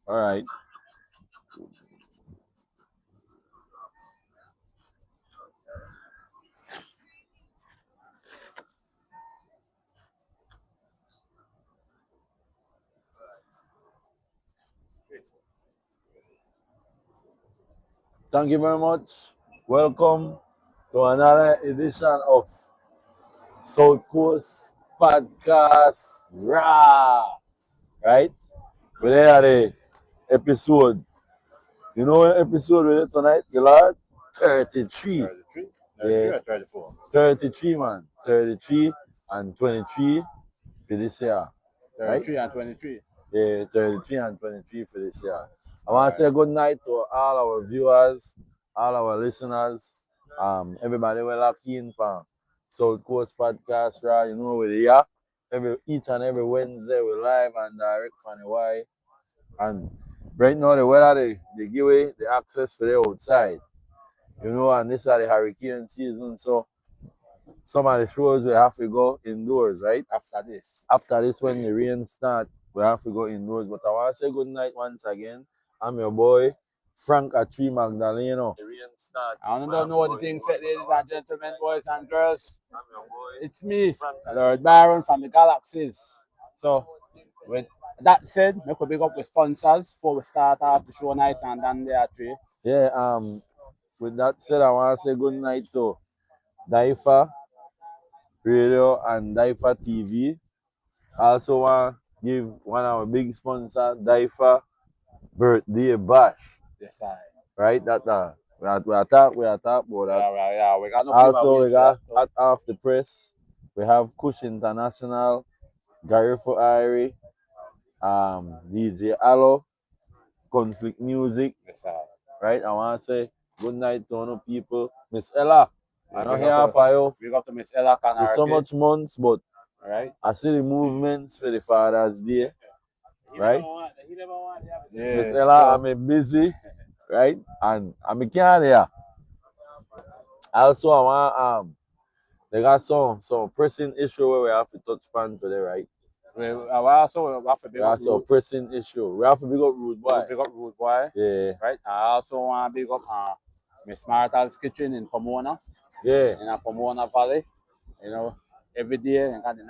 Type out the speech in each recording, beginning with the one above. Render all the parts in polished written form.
All right. Thank you very much. Welcome to another edition of South Coast Podcast. Rah! Right? We're there at the episode. You know what episode we're tonight, the Lord? 33. 33? 33 Yeah. or 34? 33, man. 33 and 23 for this year. 33 and 23. Yeah, 33 and 23 for this year. I want to say good night to all our viewers, all our listeners, everybody we're lucky in for South Coast Podcast, right? You know, we're here each and every Wednesday, we're live and direct from the Y. And right now, the weather, they give away the access for the outside. You know, and this is the hurricane season, so some of the shows we have to go indoors, right? After this, when the rain start, we have to go indoors. But I want to say good night once again. I'm your boy, Frank Atri Magdaleno. The rain start. I don't know what the thing said, ladies and gentlemen, boys and girls. It's me, Lord Byron from the Galaxies. So, with that said, we could big up with sponsors before we start off the show nights and then there three. Yeah, with that said, I want to say good night to DYFA Radio and DYFA TV. I also want to give one of our big sponsors, DYFA Birthday Bash. Yes, I. Right? That we are talk about that. Yeah, we got no Also, we got Hot Off the Press. We have Kush International, Gary for Irie, DJ Allo, Conflict Music. Yes, sir. Right? I want to say good night to all people. Miss Ella, I'm not here for you. We got to Miss Ella Canarque. There's so much months, but right? I see the movements for the Father's Day. Right? Yeah. Miss Ella, I'm busy. Right? And I'm here. Also, I want they got some pressing issue where we have to touch upon today, right? We also have to big up That's a pressing issue. We have to big up Rude Boy. Big up Rude Boy. Yeah. Right? I also want to big up Miss Martha's Kitchen in Pomona. Yeah. In a Pomona Valley. You know, every day and got the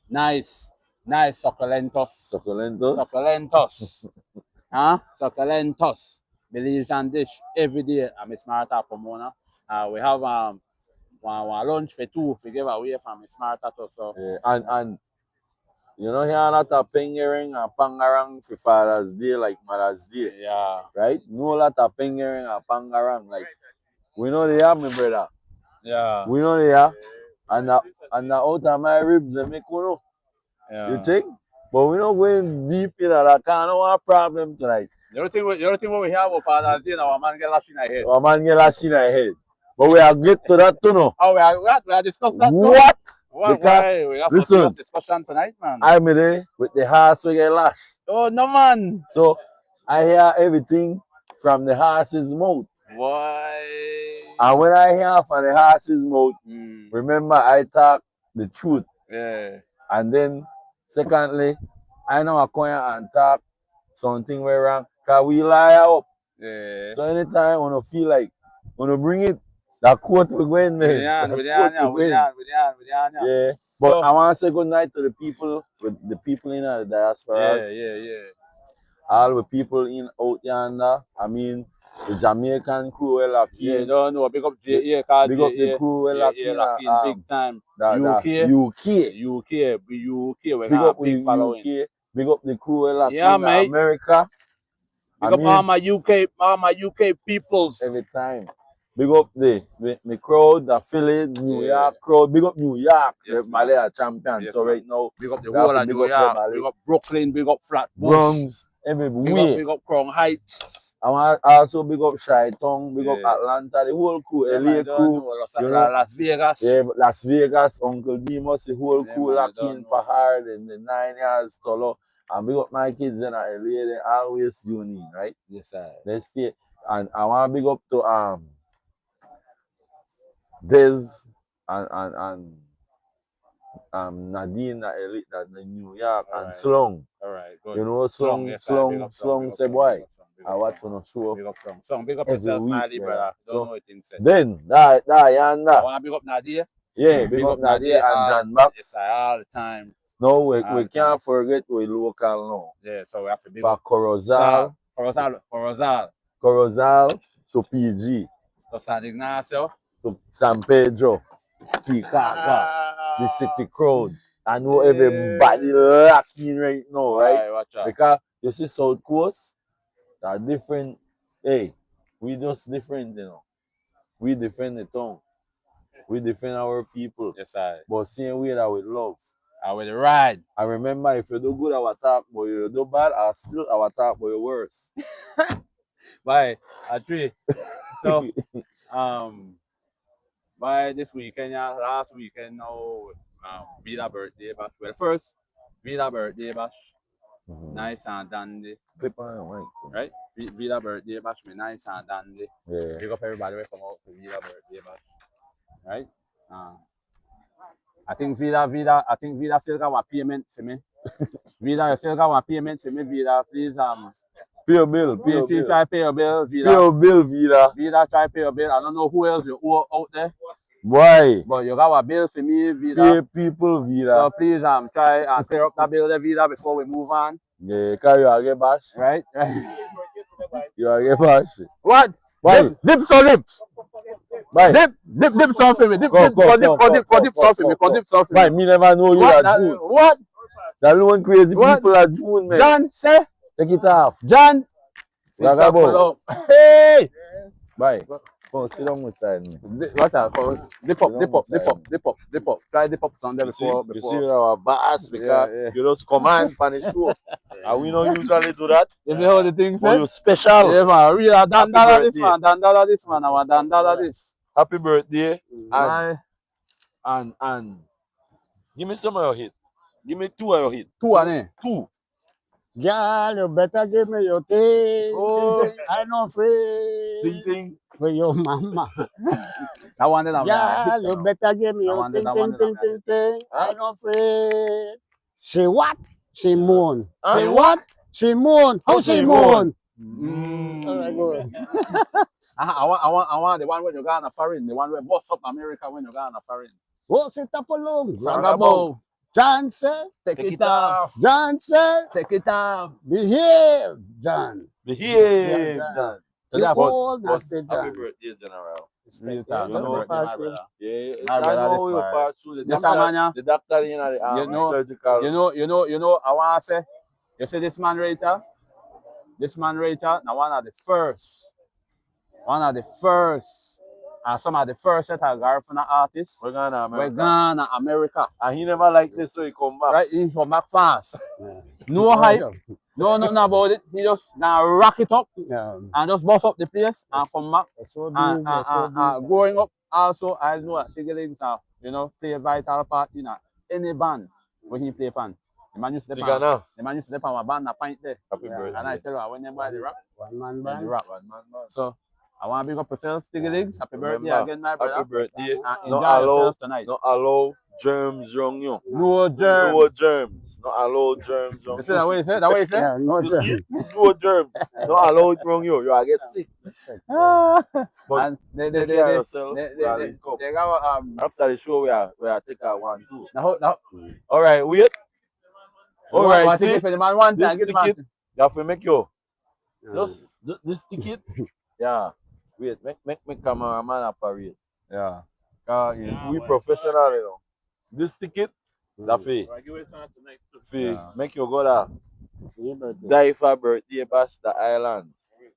nice succulentos. Succulentos. Succulentos. Belizean dish every day at Miss Martha Pomona. We have one lunch for two to give away from Miss Martha too. So yeah. And you know here a lot of pingering and pangarang for Father's Day like Mother's Day. Yeah. Right? No lot of pingering and pangarang. Like we know they have, my brother. Yeah. We know they have. And the out of my ribs they make you know. Yeah. You think? But we not going deep in that kind of problem tonight. The other thing what we have with Father's Day now, our man get lashed in the head. Our man get lashed in the head. But we are get to that too now. Oh, we are discussing that too. What? Why? We have some discussion tonight, man. I'm there with the horse we get lashed. Oh no, man. So I hear everything from the horse's mouth. Why? And when I hear from the horse's mouth, remember I talk the truth. Yeah. And then secondly, I know I come here and talk something very wrong. Cause we lie up. Yeah. So anytime when you feel like when you bring it, that quote we going there. Yeah. Yeah. But so, I want to say good night to the people in the diaspora. Yeah. All the people in out yonder. I mean the Jamaican crew well lucky. Yeah, no, big up JA, big up the crew well lucky. Big time. UK, we big up big following. UK. Big up the crew well lucky. Yeah, mate. America. Big up all my UK peoples. Every time. Big up the crowd, the Philly, New York crowd. Big up New York. Yes, they are champions. Yes, so right now, big up the whole of New York. Big up Brooklyn. Big up Flatbush. Everywhere. Big up Crown Heights. I want also big up Chi-Town. Big up Atlanta. The whole crew. LA crew. Las Vegas. Yeah, Las Vegas. Uncle Demus. The whole crew. Lakin Pahar. And the 9 years Tolo. And big up my kids in LA. They always unique, right? Yes, sir. They stay. And I want to big up to Des and Nadine, that Elite, that in New York, All and right. Slung. Alright, good. You know Slung, yes, sir. Big up Slung big say up boy. big up I watch on a show Big up Song, big up every yourself, week, Mali, brother. So, Don't know what things said. then that I yanda. wanna big up Nadia. Yeah, big up Nadia and John Box. Yes, sir, all the time. No, All we the can't forget we local now. Yeah, so we have to big For up Corozal to PG, to San Ignacio, to San Pedro, Kikaga, the city crowd. I know everybody lacking right now, right? Watch out. Because you see South Coast, they're different. Hey, we just different, you know. We defend the tongue. We defend our people. Yes, sir. But same way that with love. I will ride. I remember if you do good our top, but you do bad, I still our top, but you worse. Bye. Tree. So by this weekend, yeah, last weekend now, Vida birthday bash. Well, first, Vida birthday bash. Nice and dandy. Clip on your mic. Right? Vida birthday bash me nice and dandy. Yeah. Big up everybody who come out to Vida birthday bash. Right? I think Vida still got one payment for me. Vida, you still got one payment for me, Vida. Please pay your bill. Pay your bill. Try pay your bill, Vida. Pay your bill, Vida. Vida, try pay your bill. I don't know who else you owe out there. Why? But you got a bill for me, Vida. Pay people, Vida. So please try and clear up that bill there, Vida, before we move on. Yeah, because you are get bash. Right? You are get bash. What? Why? Dip some lips. Bye. Dip some for me. Dip some for me. Bye. Me never know you are June. What? That one crazy people are June, man. John, say. Take it off. John. Hey. Bye. Come sit down beside me. What up? Dip up. Try dip up Sunday before. You see our boss because you just command for the show. And we don't usually do that. You see how the thing say? You special. Yeah, man. Real dandala this, man. Dandala this, man. Our dandala this. Happy birthday. And give me some of your hit. Give me 2 of your hit. 2 ane? 2. Girl, you better give me your thing. Oh. Ting, ting. I know free. Ting ting. For your mama. I wanted that. Girl, you better give me your ting. I know free. She what? She moan. Say what? She moan. How she moan? All right, good. I want the one when you got on a foreign. The one where boss up America when you got on a foreign. What's it up along? Sangabo. John said, Take it off. John said, Take it off. behave, John. Behave, Yeah, John. You old But nasty happy John. birthday, General. Real talk. You Happy know, birthday, my brother. Yeah, My I brother, know this you far. pass through Yes, Amanya. the doctor in the You know, surgical. You know, I want to say, you see this man right here? This man right here, now one of the first, and some of the first set of Garifuna artists, We're going to we're America. gone to America. And he never liked this, so he come back. Right? He come back fast. No hype, no nothing about it. He just now rock it up Yeah. and just bust up the place and come back. So And busy. growing up, also, I know that Tiggerlings have, play a vital part in any band when he play pan. The man used to step on my band, a pint there. Happy birthday. And I tell you, when they buy the rap, One man they band. rap. So, I want to big up yourself, Tiggerlings. Happy birthday again, my brother. Happy birthday. And No enjoy allow, yourself tonight. no allow germs wrong you. No germs. No germs. No allow germs wrong You see that way you say? That way you say? Yeah, no you. John. See? No germs. No allow it wrong you. You are get sick. But And they take care of yourself. they got After the show, we are take a 1, 2. now All right, wait. All right, I see, think if the man one this time, get the man. ticket, you have to make your just this ticket. Yeah. Wait, make cameraman apparate. Yeah. We professional, you know. This ticket, that fee. Yeah. Make you go there. DYFA birthday bash the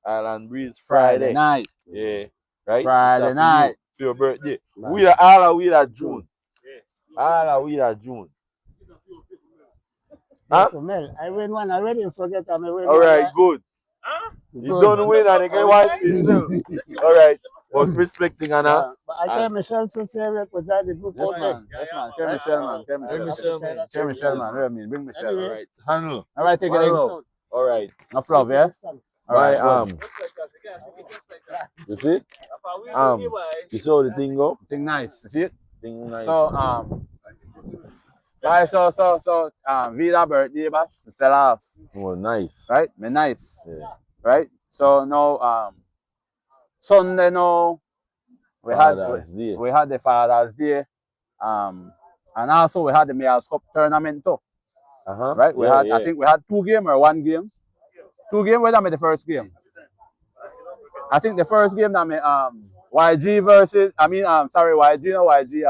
Island Breeze Friday. night. Yeah. Right? Friday It's night. for your birthday. We are all we are June. All we are June. Huh? So, Mel, I win one already. Forget I'm a win. All right, good. You don't win and again one still. All right. But respecting Anna. But I tell myself to say because I did good Yes, out man. there. Yes, man. Tell Michelle, man. Tell Michelle, man. Tell Michelle, man. Real mean. Bring Michelle. All right. Handle. All right, take it One in. love. All right. No flop, yeah? All right. You see? You see how the thing go? Thing nice. You see it? Thing nice. So, Right, so Vida birthday bash, fell off. Oh, nice. Right? Me nice. Yeah. Right? So now Sunday now Father's Day. we had the Father's Day. And also we had the Mayors Cup tournament too. Right? We Yeah, had yeah. I think we had 2 games or 1 game. 2 games, whether the first game. I think the first game that me YG versus YG no YG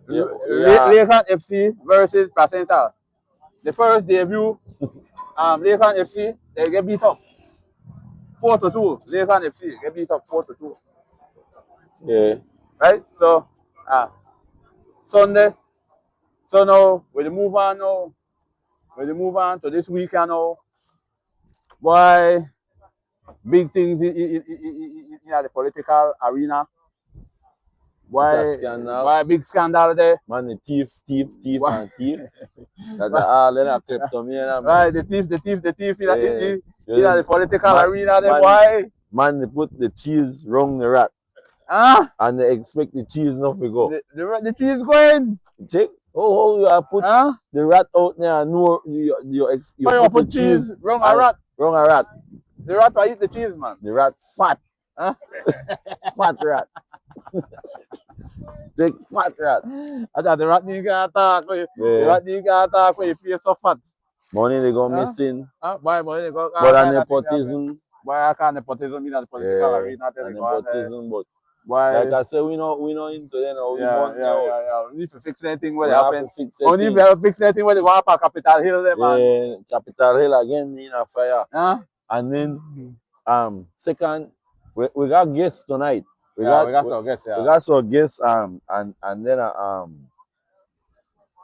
Yeah. Lakeland FC versus Placentia. The first debut Lakeland FC they get beat up 4-2. Lakeland FC get beat up 4-2. Yeah. Right? So Sunday. So now we move on now. We move on to this weekend now. Why big things in the political arena? Why big scandal there? Man, the thief, Why? and thief. That's all in a kleptomania, man. Right, the thief in Yeah. the political Man- arena there. man- Why? Man, they put the cheese wrong the rat. Huh? And they expect the cheese not to go. The cheese going. Check. Oh, you have put Huh? the rat out there and know you Why you put put the cheese wrong a rat? wrong a rat. The rat will eat the cheese, man. The rat fat. Huh? Fat rat. Take fat rat. I thought the rat need to attack. The Yeah. rat need to attack when you feel so fat. Money they go Huh? missing. Why money they go? But an nepotism. Why I can't nepotism in the political arena? And nepotism, but Why? like I said, we not into them now. We want now. We need to fix anything We when it have happens. to fix We need it. to fix anything when they go up at Capitol Hill, there, man. Yeah, Capitol Hill again in a fire. Huh? And then second, we got guests tonight. We got some guests, We got some guests and then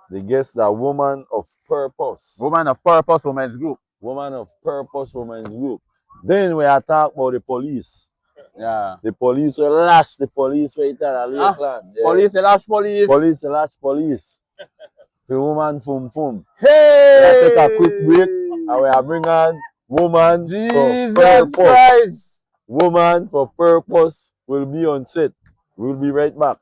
the guest that Woman of Purpose. Woman of Purpose Women's Group. Woman of Purpose Women's Group. Then we are talking about the police. Yeah. The police will lash the police right there at Lakeland. Yeah. Police, the lash police. Police, the lash police. The woman fum. Hey! We take a quick break and we are bring on Woman Jesus for Purpose. Christ! Woman for Purpose will be on set. We'll be right back.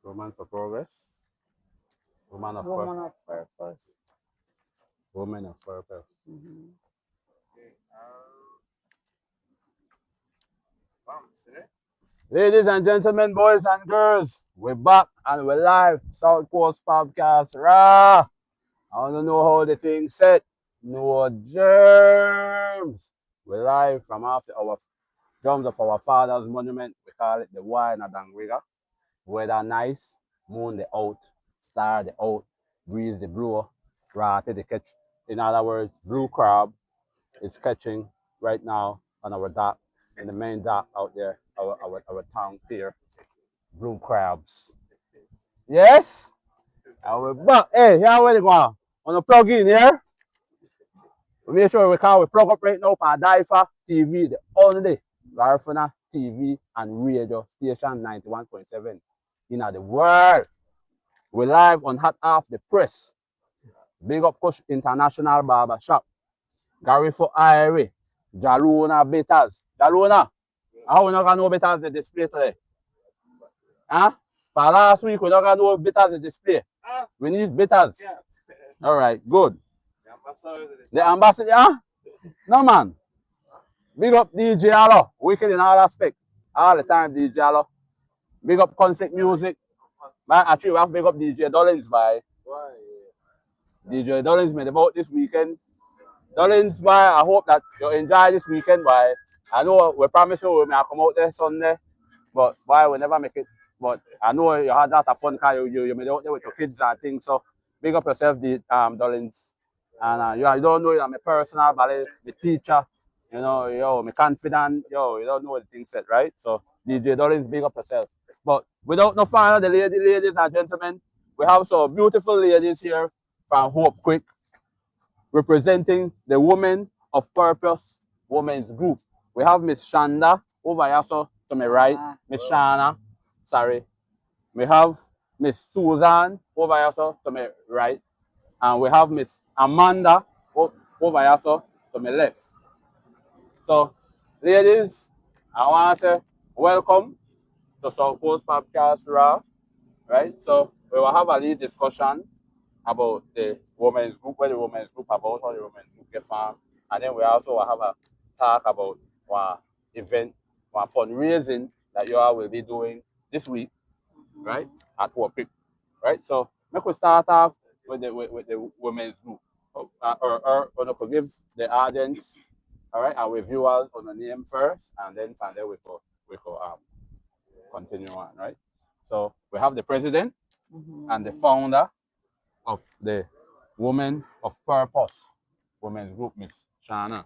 Woman for progress. Woman of Woman of purpose. Woman of purpose. Ladies and gentlemen, boys and girls, we're back and we're live. South Coast Podcast. Rah! I want to know how the thing set. No germs. We're live from after our drums of our father's monument. We call it the Y in Adangriga. Weather nice, moon the out, star the out, breeze the blow, rata the catch. In other words, blue crab is catching right now on our dock, in the main dock out there, our town pier. Blue crabs. Yes? And we're back. Hey, here where they going? On the plug in here. We make sure we plug up right now for DYFA TV, the only Garifuna TV and radio station 91.7 in the world. We're live on Hot Off the Press. Big up Kush International Barber Shop. Garifo Irie. Jaluna Betas. Jaluna, how we not gonna know Betas the display today? Huh? For last week, we not gonna know Betas the display. We need Betas. Yeah. All right, good. The ambassador, huh? No man. Big up DJ Allo. Wicked in all aspects. All the time, DJ Allo. Big up concert music. Man, actually, we have to big up DJ Dollins by. DJ Dollins made about this weekend. Dollins, boy, I hope that you enjoy this weekend, boy. I know we promise you we may come out there Sunday, but boy, we never make it. But I know you had that fun because you made out there with your kids and things. So big up yourself, the Dollins. And you don't know I'm a personal ballet, the teacher, you know, yo, me confident, yo, you don't know what the thing said, right? So DJ Dollins, big up yourself. But without no further delay, ladies and gentlemen, we have some beautiful ladies here from Hope Quick, representing the Women of Purpose Women's Group. We have Miss Shanda over here, so to my right, Miss Shana, sorry. We have Miss Susan over here, so to my right. And we have Miss Amanda over here, so to my left. So, ladies, I want to say welcome to South Coast Podcast, right? So, we will have a little discussion about the women's group, what the women's group about, how the women's group get formed. And then we also will have a talk about one event, one fundraising that you all will be doing this week, right? At Warpick, right? So, we could start off with the women's group. Or could give the audience, all right, our viewers on the name first, and then from there we could continue on, right? So we have the president and the founder of the Women of Purpose Women's Group, Miss Shana.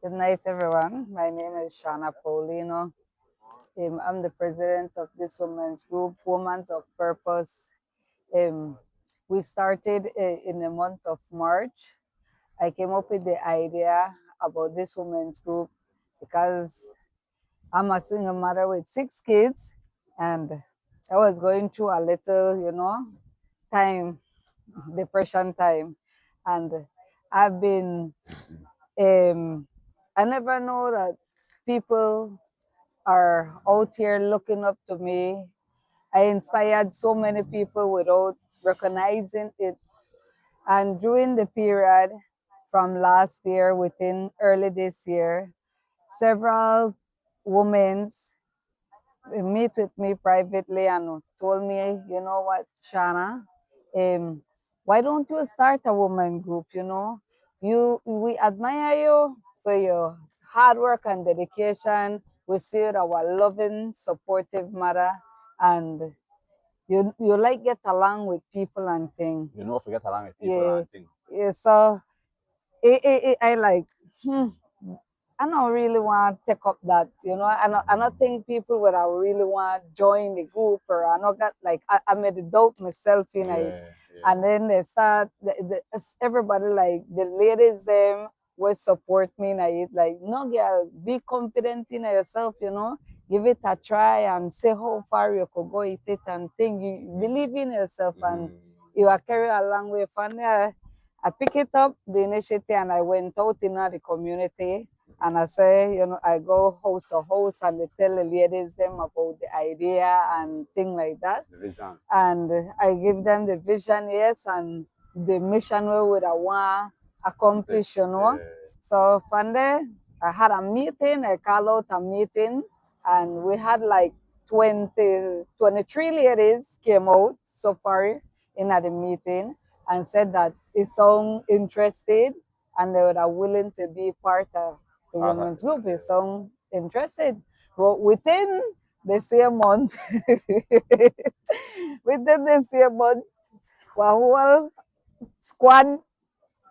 Good night, everyone. My name is Shana Paulino. I'm the president of this women's group, Women of Purpose. We started in the month of March. I came up with the idea about this women's group because I'm a single mother with 6 kids, and I was going through a little, time, depression time. And I've been, I never know that people are out here looking up to me. I inspired so many people without recognizing it. And during the period from last year, within early this year, several women meet with me privately and told me, you know what, Shana, why don't you start a woman group? We admire you for your hard work and dedication. We see you our loving, supportive mother, and you like get along with people and things. You know, forget along with people and things. Yeah, so I like, I don't really want to take up that, I don't think people would I really want to join the group, or I not got like I made a doubt myself in it. And then they start everybody, like the ladies them will support me in it, like, no girl, be confident in yourself, give it a try and see how far you could go with it, and think you believe in yourself and you are carry a long way from there. I pick it up, the initiative, and I went out in the community And I say, I go house to house and they tell the ladies them about the idea and thing like that. The vision. And I give them the vision, yes, and the mission we would want to accomplish, Yeah. So from there, I had a meeting, I called out a meeting, and we had like 23 ladies came out so far in at the meeting and said that it sound interested and they were willing to be part of the women's group. It sound interested. But within the same month, within the same month, our whole squad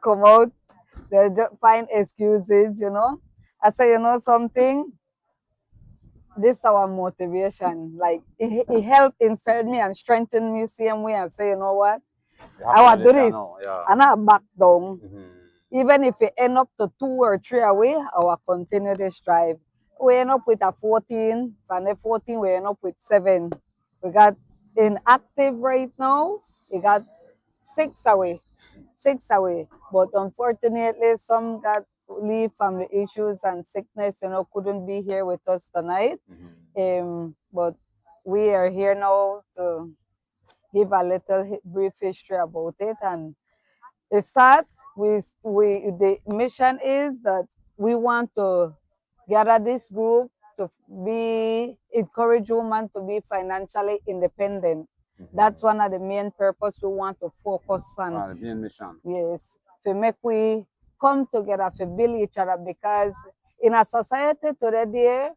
come out, they find excuses, I say, something, this is our motivation. Like it helped inspire me and strengthen me same way and say, you know what? I will do this. And I back down. Even if it end up to 2 or 3 away, I will continue this drive. We end up with a 14. From the 14, we end up with 7. We got inactive right now. We got 6 away. 6 away. But unfortunately, some got leave family issues and sickness, couldn't be here with us tonight. But we are here now to give a little brief history about it. And it starts with the mission is that we want to gather this group to encourage women to be financially independent. That's one of the main purpose we want to focus on. The main mission. Yes, to make we come together to build each other, because in a society today,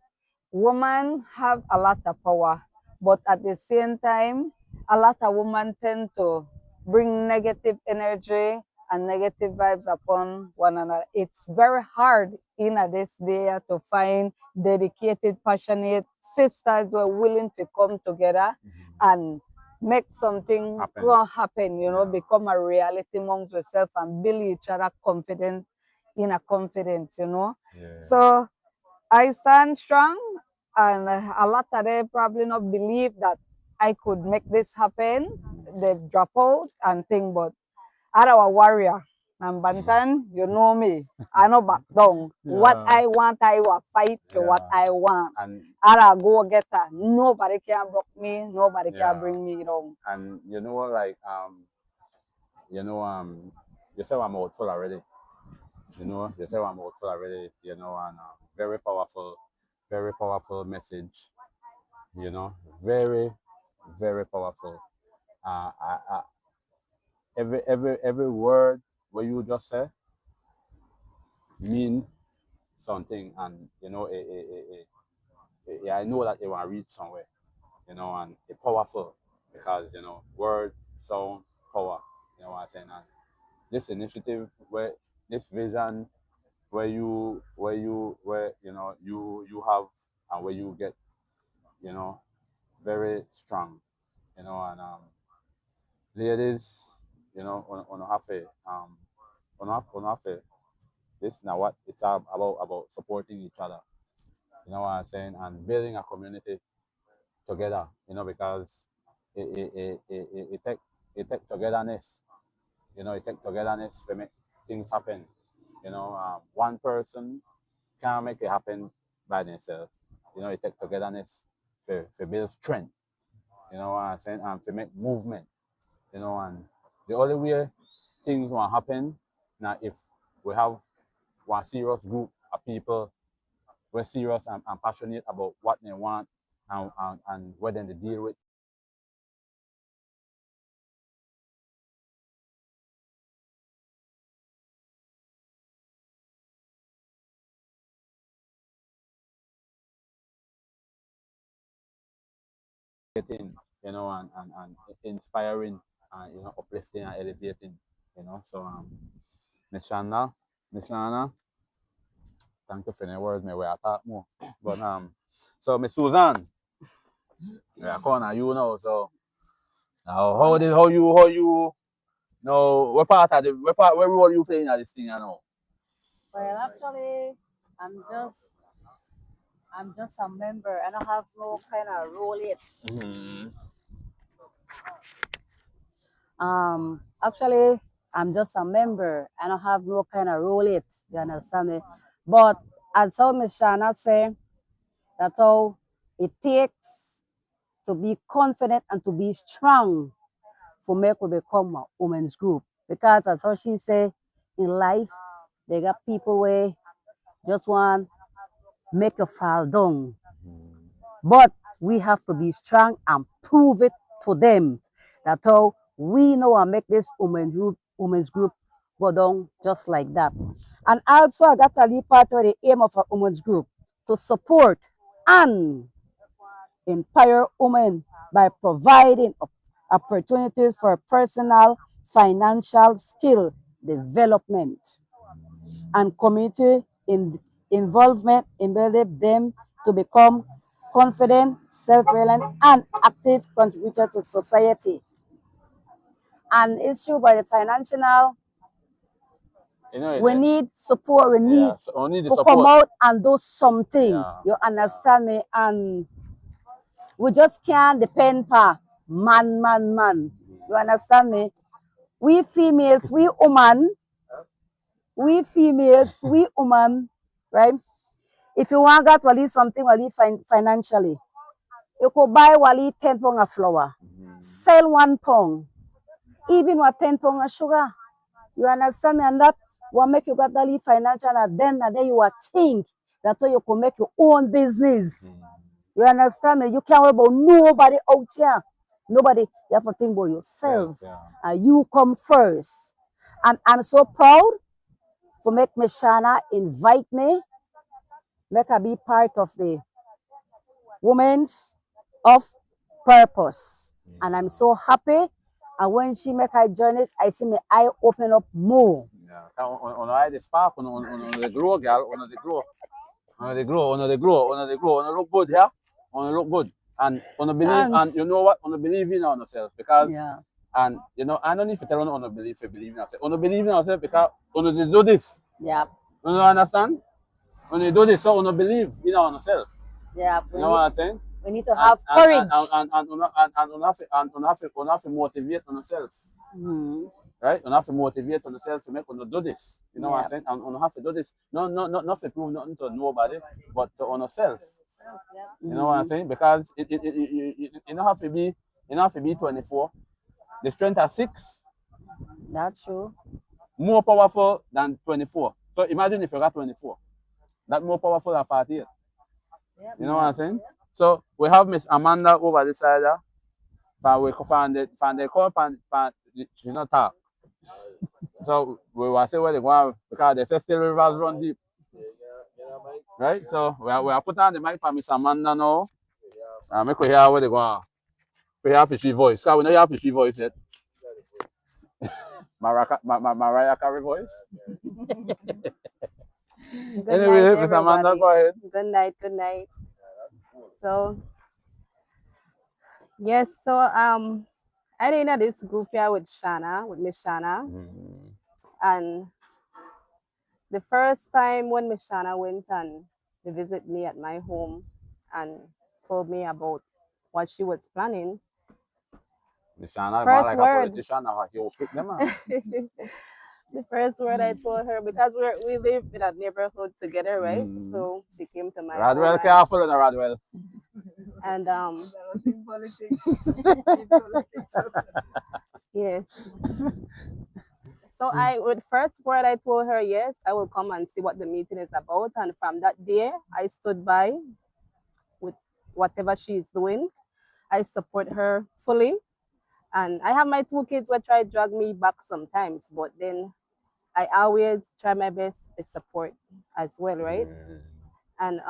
women have a lot of power, but at the same time, a lot of women tend to bring negative energy and negative vibes upon one another. It's very hard in this day to find dedicated, passionate sisters who are willing to come together and make something happen, become a reality amongst yourself and build each other confidence, confidence. So I stand strong, and a lot of them probably not believe that I could make this happen. They drop out and think, but I'm a warrior. And Bantan, you know me. I know back down. What I want, I will fight for what I want. And I'll go get her. Nobody can block me. Nobody can bring me down. And you know what, like you say I'm out full already. You say I'm out full already. And very powerful message. Very, very powerful. Every word what you just say mean something, and I know that it will reach somewhere, and it's powerful because word, sound, power. You know what I'm saying? And this initiative, where this vision, where you have, and where you get, very strong, and ladies, on have to, this is now what it's about supporting each other. You know what I'm saying? And building a community together, because it take togetherness, it take togetherness to make things happen. One person can't make it happen by themselves. It take togetherness to build strength. You know what I'm saying? And to make movement. And the only way things will happen now if we have one serious group of people who are serious and passionate about what they want and what they deal with. And inspiring, uplifting and elevating, So Miss Shanna, thank you for the words, me where I talk more. But so Miss Susan, I corner you now. So now how you what role you playing at this thing now? Well, actually, I'm just I'm just a member. I don't have no kind of role yet. Actually, I'm just a member. I don't have no kind of role yet. You understand me? But as how Miss Shana say, that's how it takes to be confident and to be strong for make we become a women's group. Because as how she say, in life, they got people where just want make you fall down. But we have to be strong and prove it to them. That's how we know and make this women's group go down just like that. And also I got to leave part of the aim of a women's group to support and empower women by providing opportunities for personal financial skill development and community involvement in building them to become confident, self-reliant, and active contributor to society. And it's true by the financial, we need support, we need to come out and do something. You understand me? And we just can't depend on man. You understand me? We females, we women, right? If you want that wali something wali financially, you could buy wali 10 pound of flour, sell 1 pound, even with 10 pound of sugar. You understand me? And that will make you get that financial, and then you will think that way you can make your own business. You understand me? You can't worry about nobody out here. Nobody. You have to think about yourself. And you come first. And I'm so proud for make Miss Shana invite me, make her be part of the Women's of Purpose. And I'm so happy. And when she make her join it, I see my eye open up more. On eye the spark, on the grow, girl, on the grow, on look good, yeah? On look good. And on believe, and you know what? On believe in ourselves. Because, and you know, I don't need to tell on believe in ourselves. On believe in ourselves because on do this. Yeah. You understand? When you do this, so on believe in ourselves. Yeah. You know what I'm saying? We need to have courage. And have to motivate on yourself. Right? You have to motivate on yourself to make you do this. You know what I'm saying? And you have to do this. Not to prove nothing to nobody, but to on yourself. You know what I'm saying? Because you don't have to be 24. The strength at 6. That's true. More powerful than 24. So imagine if you got 24. That's more powerful than 48. You know what I'm saying? So we have Miss Amanda over this side. But we found the call she not talk. So we will say where they go because they say still rivers run deep. Right? So we are put on the mic for Miss Amanda now. And make we hear where they go. We have fishy voice. Because we know you have fishy voice yet. Mariah Carey voice. Anyway, Miss Amanda, go ahead. Good night. So yes, so I did in this group here with Miss Shana. And the first time when Miss Shana went and visit me at my home and told me about what she was planning. Miss Shana, first like word. A politician, he will pick them up. The first word I told her, because we live in a neighborhood together, right? So she came to my Radwell, careful in the Radwell. And yes. So with first word I told her, yes, I will come and see what the meeting is about. And from that day, I stood by with whatever she is doing. I support her fully. And I have my 2 kids who try to drag me back sometimes, but then I always try my best to support as well, right? And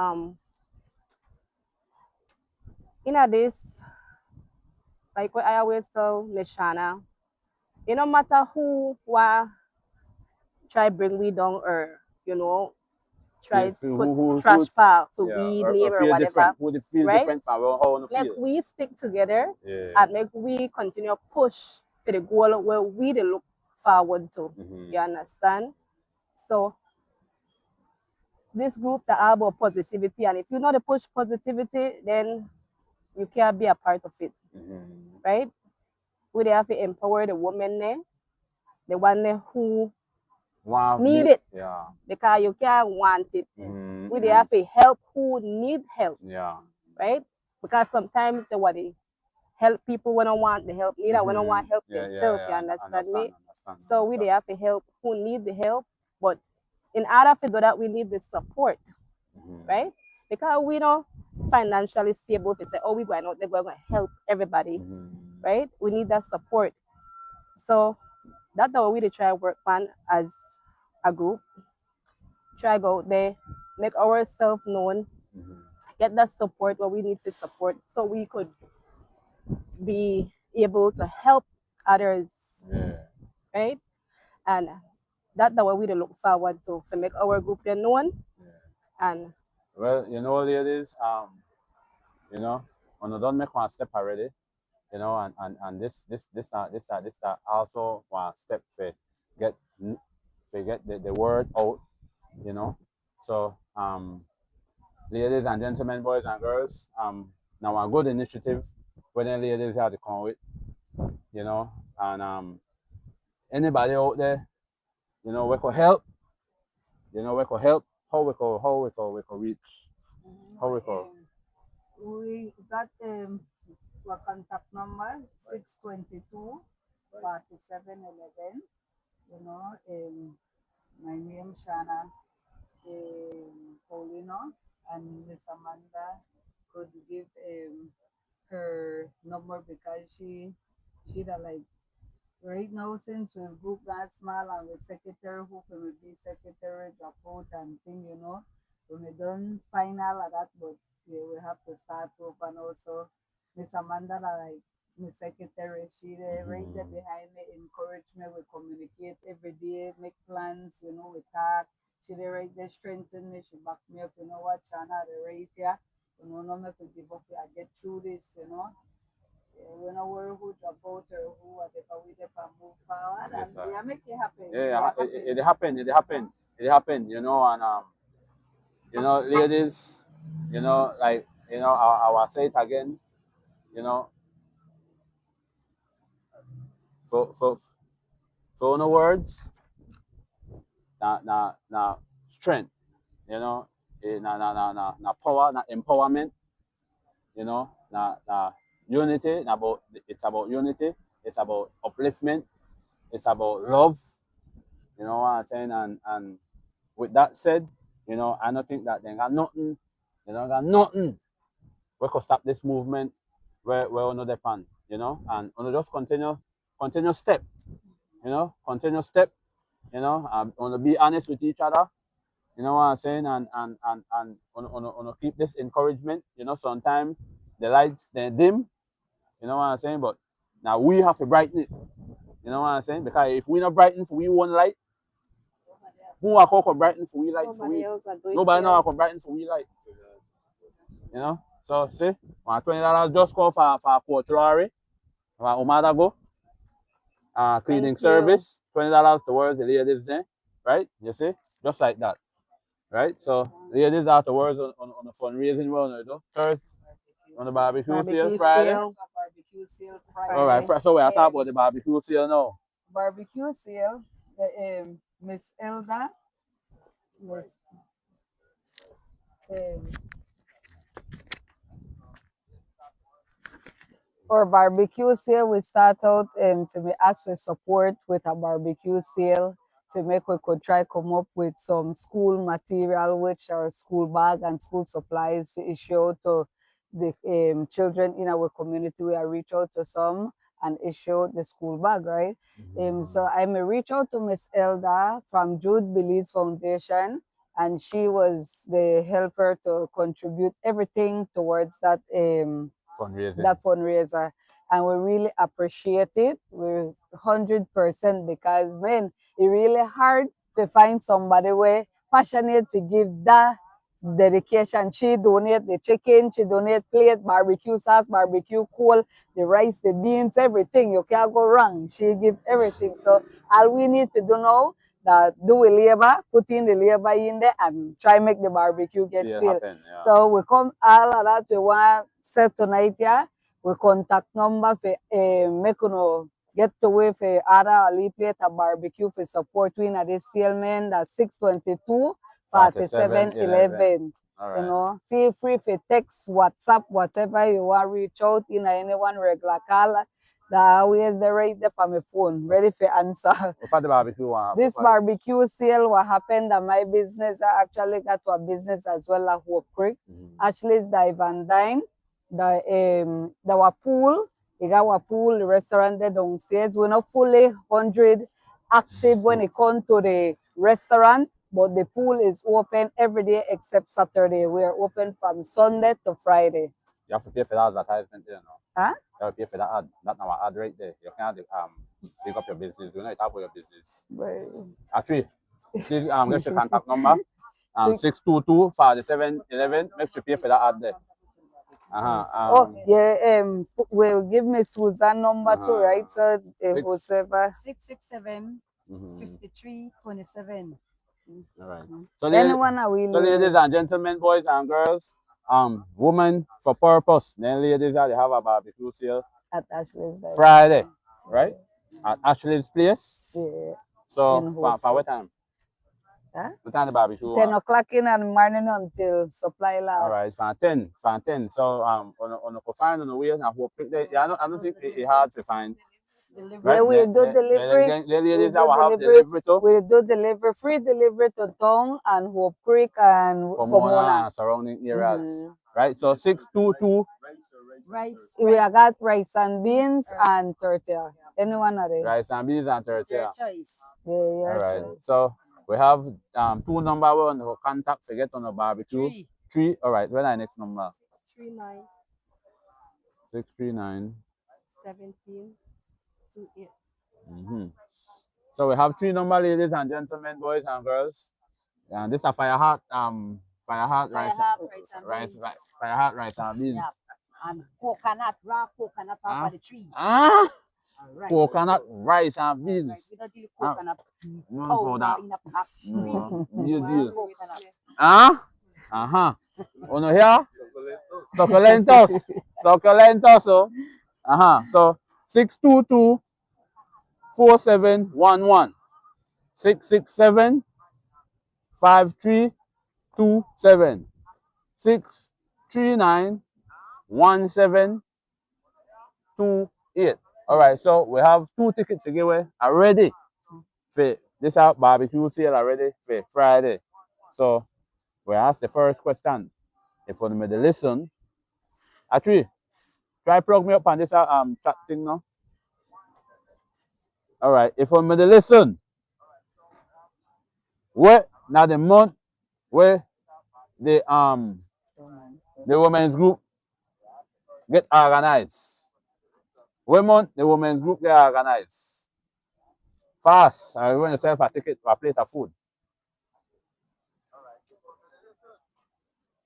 this, like what I always tell Miss Shana, it no matter who try bring we down or try put trash pile to weed name or whatever. Who feel right? Different from how like we stick together and make we continue push to the goal where we look forward to. You understand? So this group that all about positivity, and if you know the push positivity, then you can't be a part of it. Right? We have to empower the women there, the one there who need it. Yeah. Because you can't want it. Mm-hmm. We have to help who need help. Yeah. Right? Because sometimes they want to help people when I want the help, neither when I want help themselves, you understand me? So we they have to help who need the help. But in order to do that, we need the support. Right? Because we don't financially stable to say, oh, we're going to help everybody. Right? We need that support. So that's how we try to work on as a group. Try go out there, make ourselves known, get that support what we need to support so we could be able to help others. Right? And that's the way we look forward to make our group known. And well, you know, ladies, you know, when you don't make one step already, you know, and this also one step to get the word out, you know. So ladies and gentlemen, boys and girls, now a good initiative when the ladies have to come with, you know, and anybody out there, you know, we could help, you know, we could help, how we could reach, how we could. We got our contact number 622 4711. You know, my name Shana Paulino, and Miss Amanda could give her number because she da like right now since we group that small and the secretary who will be secretary drop out and thing, you know, when we done final of that, but yeah, we have to start up. And also Miss Amanda like my secretary, she there right there behind me, encourage me, we communicate every day, make plans, you know, we talk. She there right there strengthen me, she back me up, you know what, Shana, the right here, you know, no make we give up, I get through this, you know. We know where who drop out or who whatever we can move forward, Yes, and we make it happen. Yeah, it happened, you know, and you know, ladies, you know, like, you know, I will say it again, you know, for no words, na strength, you know, na power, na empowerment, you know, na unity, it's about unity, it's about upliftment, it's about love, you know what I'm saying, and with that said, you know, I don't think that they got nothing, you know, got nothing we could stop this movement where on the pan, you know, and on just continue step, you know, continue step, you know, on to be honest with each other, you know what I'm saying, and on keep this encouragement, you know, sometimes the lights they dim, you know what I'm saying, but now we have to brighten it, you know what I'm saying, because if we not brighten for we one light, who are called brighten for we light, nobody know how to brighten for we light, you know. So see, $20 just call for a portuary, for Umada go, cleaning service, $20 towards the ladies there, right? You see, just like that, right? So ladies afterwards on the fundraising run, you know, Thursday on the barbecue sale Friday. Barbecue sale Friday. All right, so we are talking about the barbecue sale now. Barbecue sale, Miss Elda, Miss for barbecue sale, we start out for me ask for support with a barbecue sale to make we could try come up with some school material, which are school bag and school supplies to issue to the children in our community. We are reach out to some and issue the school bag, right? So I may reach out to Miss Elda from Jude Billy's Foundation, and she was the helper to contribute everything towards that fundraiser, and we really appreciate it. We're 100% because man, it really hard to find somebody where passionate to give that dedication. She donate the chicken, she donate plate, barbecue sauce, barbecue coal, the rice, the beans, everything. You can't go wrong. She give everything. So all we need to do now that do a labor, put in the labor in there and try make the barbecue get sealed. Yeah. So we come all of that we want set tonight here. We contact number for make get to with a order a leaf plate a barbecue for support we in this sale that's 622 47 11. All You right. know, feel free to text, WhatsApp, whatever you want, reach out in anyone regular call. That always the right there on my phone, ready for answer. What about the barbecue? This barbecue sale, what happened at my business, I actually got to a business as well at Hope Creek. Ashley's Dive and Dine, the pool, you got a pool, the restaurant there downstairs. We're not fully 100 active when it comes to the restaurant, but the pool is open every day except Saturday. We are open from Sunday to Friday. You have to pay for that advertisement there, no? Huh? You have to pay for that ad, not our ad right there. You can't pick up your business. You know, it's up for your business. Well, Actually, please get your contact number. 622 47 11. Make sure you pay for that ad there. Will give me Susan number too, right? So whoever 667 53 27. All right. So anyone are willing. So ladies and gentlemen, boys and girls, women for purpose. Then ladies they have a barbecue sale at Ashley's Friday, right? At Ashley's place. Yeah. So for what time? Huh? What time the barbecue? 10 o'clock in the morning until supply last. All right, from 10. So on the find on the way and Hope Creek. I don't think it's hard to find. Right? We do delivery. We do delivery, free delivery to Tong and Hope Creek and Pomona. Surrounding areas. Right? So 622 rice. We got rice and beans and tortilla. Anyone of them. Rice and beans and tortilla. Choice. Yeah, all right. So we have 2 number on the contact to get on the barbecue. 3. All right. What's our next number? 39 639 17 28. So we have 3 number, ladies and gentlemen, boys and girls. And this is a Fire Heart rice and beans. Yeah. And coconut, raw coconut off of the tree. Right. Coconut, rice and beans. We don't deal with coconut powder in a pack. New deal. Ono here? Succulentos. So, so 622 4711 667 5327 639 1728. All right, so we have 2 tickets to give away already for this out barbecue sale already for Friday. So we ask the first question. If you want to listen, actually, try plug me up on this chat thing now. All right, if you want to listen, where now the month where the women's group get organized. Women, the women's group get organized. Fast. I want yourself a ticket for a plate of food.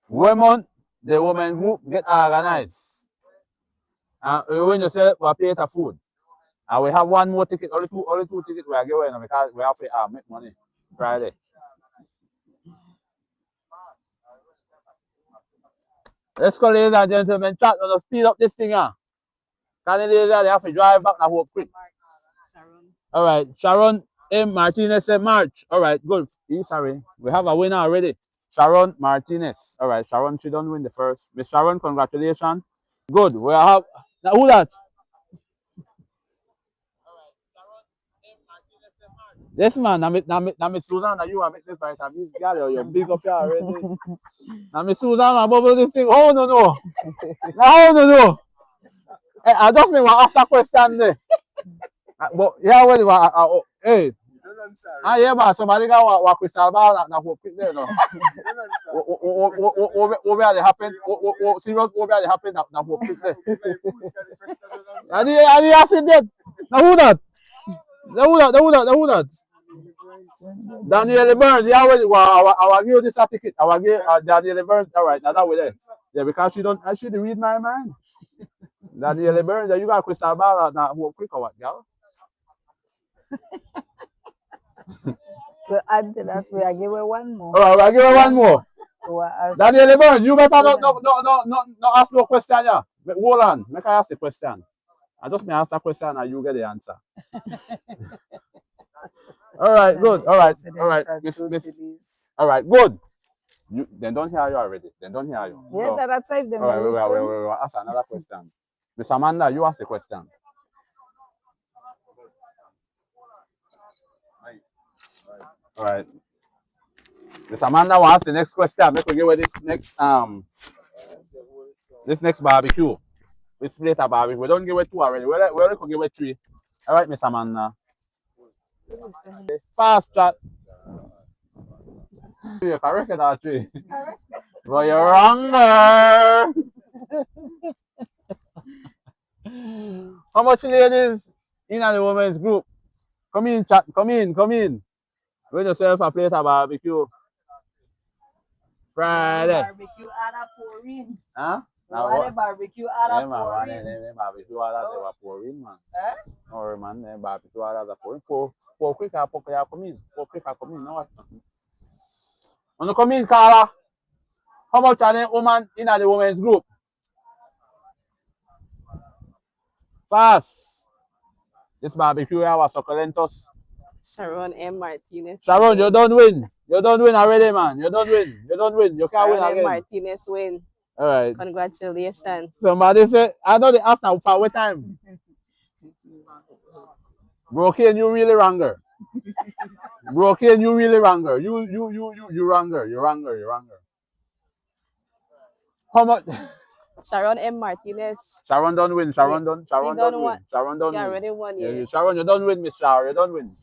Women, the women's group get organized. And you win yourself a plate of food. And we have 1 more ticket, only two tickets we are giving because we have to make money Friday. Let's go, ladies and gentlemen. Chat on the speed up this thing, yeah. They have to drive back to Hope Creek. All right, Sharon M. Martinez said March. All right, good. Sorry, we have a winner already. Sharon Martinez. All right, Sharon, she don't win the first. Miss Sharon, congratulations. Good. We have now who that? This man, now Miss Susan, you are making this price. I'm this girl, you're big up here already. Now Miss Susan, I bubble this thing. Oh no. No. I just want to ask that question there. But yeah, well, hey. Yeah, but somebody got what crystal ball at Hope Creek there, no. What happened? Serious what happened at Hope Creek there. And you asked it there. Now who that? Daniel Burns, yeah, I will give you this ticket. I will give Daniel Burns. All right, now that way there. Yeah, because she don't actually read my mind. Daniel Burns, you got a crystal ball at Hope Creek or what, girl? To add to that, we are giving 1 more. All right, we'll give her 1 more. Daniel Burns, you better not ask no question, yeah. Hold on, make I ask the question. I just may ask that question and you get the answer. All right, good. All right, all right. Miss. All right, good. You then don't hear you already. Then don't hear you. Yeah, So, that's why them all right, listen. wait. Ask another question. Miss Amanda, you ask the question. All right. Miss Amanda will ask the next question. Make we give her this next barbecue. This plate of barbecue. We don't give it 2 already. We only could give it 3. All right, Miss Amanda. Fast chat. You correct it, 3. But you're wrong there. How much ladies in the women's group? Come in, chat. Come in. Win yourself a plate of barbecue. Friday. Barbecue out of pouring. Huh? What barbecue out of pouring? Barbecue out of pouring, man. Or man, barbecue out of pouring. Pour quick, come in. No, when you come in, Carla, how much are the women in the women's group? Fast. This barbecue was succulentus. Sharon M. Martinez. Sharon, you don't win. You don't win already, man. You don't win. You can't win Sharon M. again. Martinez win. All right. Congratulations. Somebody said, I know they asked now for what time. Broken, you really wronger. Broken, you really wronger. You wronger. How much? Sharon M. Martinez. Sharon don't win. Sharon don't She win. She already won, yeah. Sharon, you don't win, Miss Sharon. You don't win.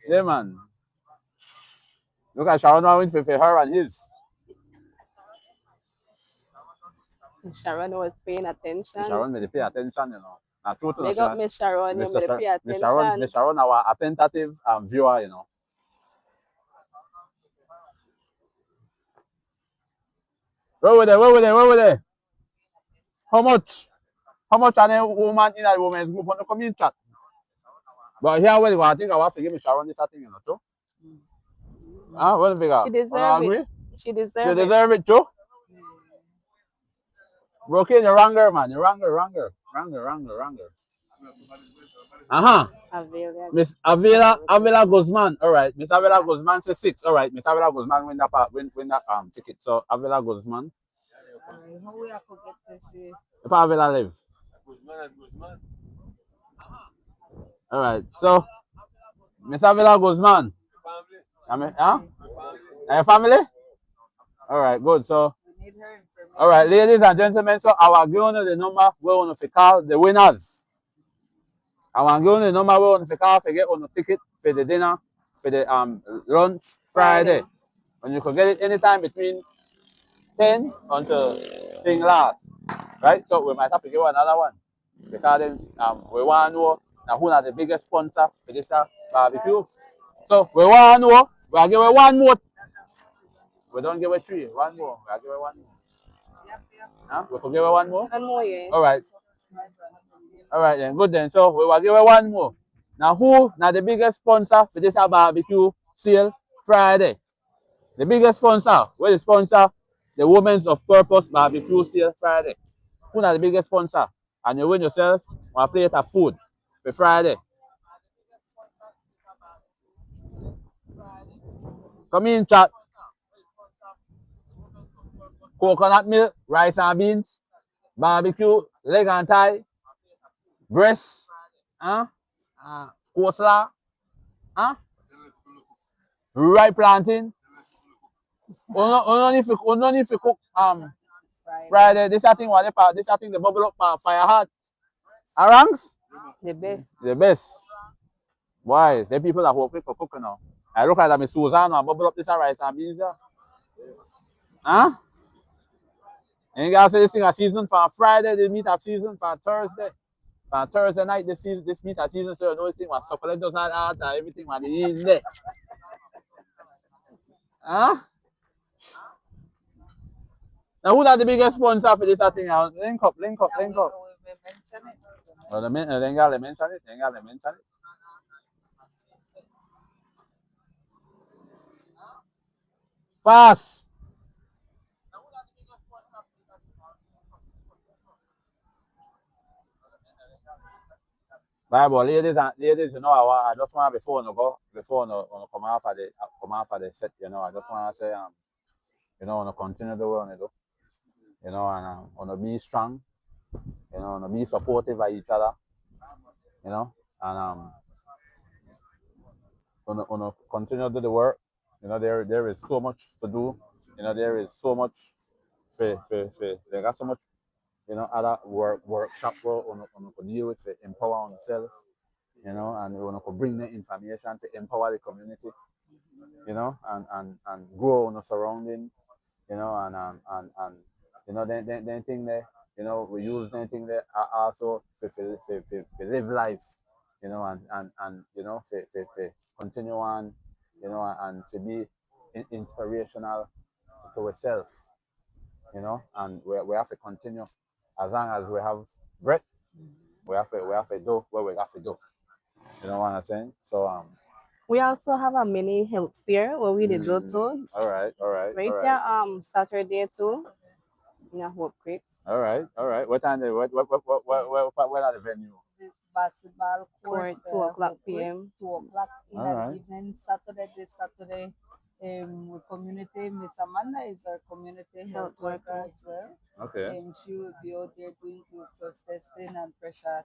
Yeah, man. Look at Sharon now win for her and his. Sharon was paying attention. Sharon made pay attention, you know. Now, true to Big up Miss Sharon, you made pay attention. Miss Sharon, our attentive viewer, you know. Where were they? How much are the women in a women's group on the community chat? But here, I think I want to give Miss Sharon this thing, you know, too. What do you figure? She deserves it. She deserves it too. Broken, you're wronger, man. You're wronger. Miss Avila Guzman. All right. Miss Avila Guzman says 6. All right. Miss Avila Guzman win that ticket. So Avila Guzman. How we have to get to see? If Avila live. All right. So Miss Avila Guzman. Family? All right. Good. So. All right, ladies and gentlemen, so I will give you the number we want to call the winners. I will give you the number we want to call to get on the ticket for the dinner, for the lunch Friday. And you can get it anytime between 10 until thing last. Right? So we might have to give you another one. Because then we want to know now who are the biggest sponsor for this barbecue. So we want to know, we'll give you one more. We don't give you 3, one more. We'll give you one more. We could give her one more? One more, yeah. All right then, good then. So we will give her one more. Now who the biggest sponsor for this barbecue sale Friday? The biggest sponsor, where the sponsor? The Women's of Purpose barbecue sale Friday. Who the biggest sponsor? And you win yourself one plate of food for Friday. Come in, chat. Coconut milk, rice and beans, barbecue, leg and thigh, breast, coleslaw, ripe plantain. Only if you cook Friday. This I think the bubble up fire hot. Arangs? The best. Why? The people that work for cooking now. I look at Miss Susan and bubble up this rice and beans. And you guys say this thing a season for Friday, the meat a season for Thursday. For Thursday night, this meat a season, so you know this thing was succulent does not out and everything was in there. Now who are the biggest sponsor for this thing? Link up. Well, they mention it. Fast. But ladies, you know, I just want before you go, before you come off of the set, you know, I just want to say, you know, continue the work you do, you know, and be strong, you know, be supportive of each other, you know, and continue to do the work. You know, there is so much to do. You know, there is so much they got so much, you know, other workshop work on deal with to empower themselves, you know, and we want to bring the information to empower the community, you know, and grow on the surrounding, you know, and you know, then thing there, you know, we use anything there also to live life, you know, and you know, to continue on, you know, and to be inspirational to ourselves, you know, and we have to continue as long as we have breath. We have to do what we have to do. You know what I'm saying? So We also have a mini health fair where we did go to. all right. Right there, Saturday too, in Hope Creek. All right. What time? What are the venue? The basketball Court, court, 2 o'clock p.m. 2 o'clock in All the right. evening, Saturday, this Saturday. With community, Miss Amanda is our community health worker as well. Okay. She will be out there doing glucose testing and pressure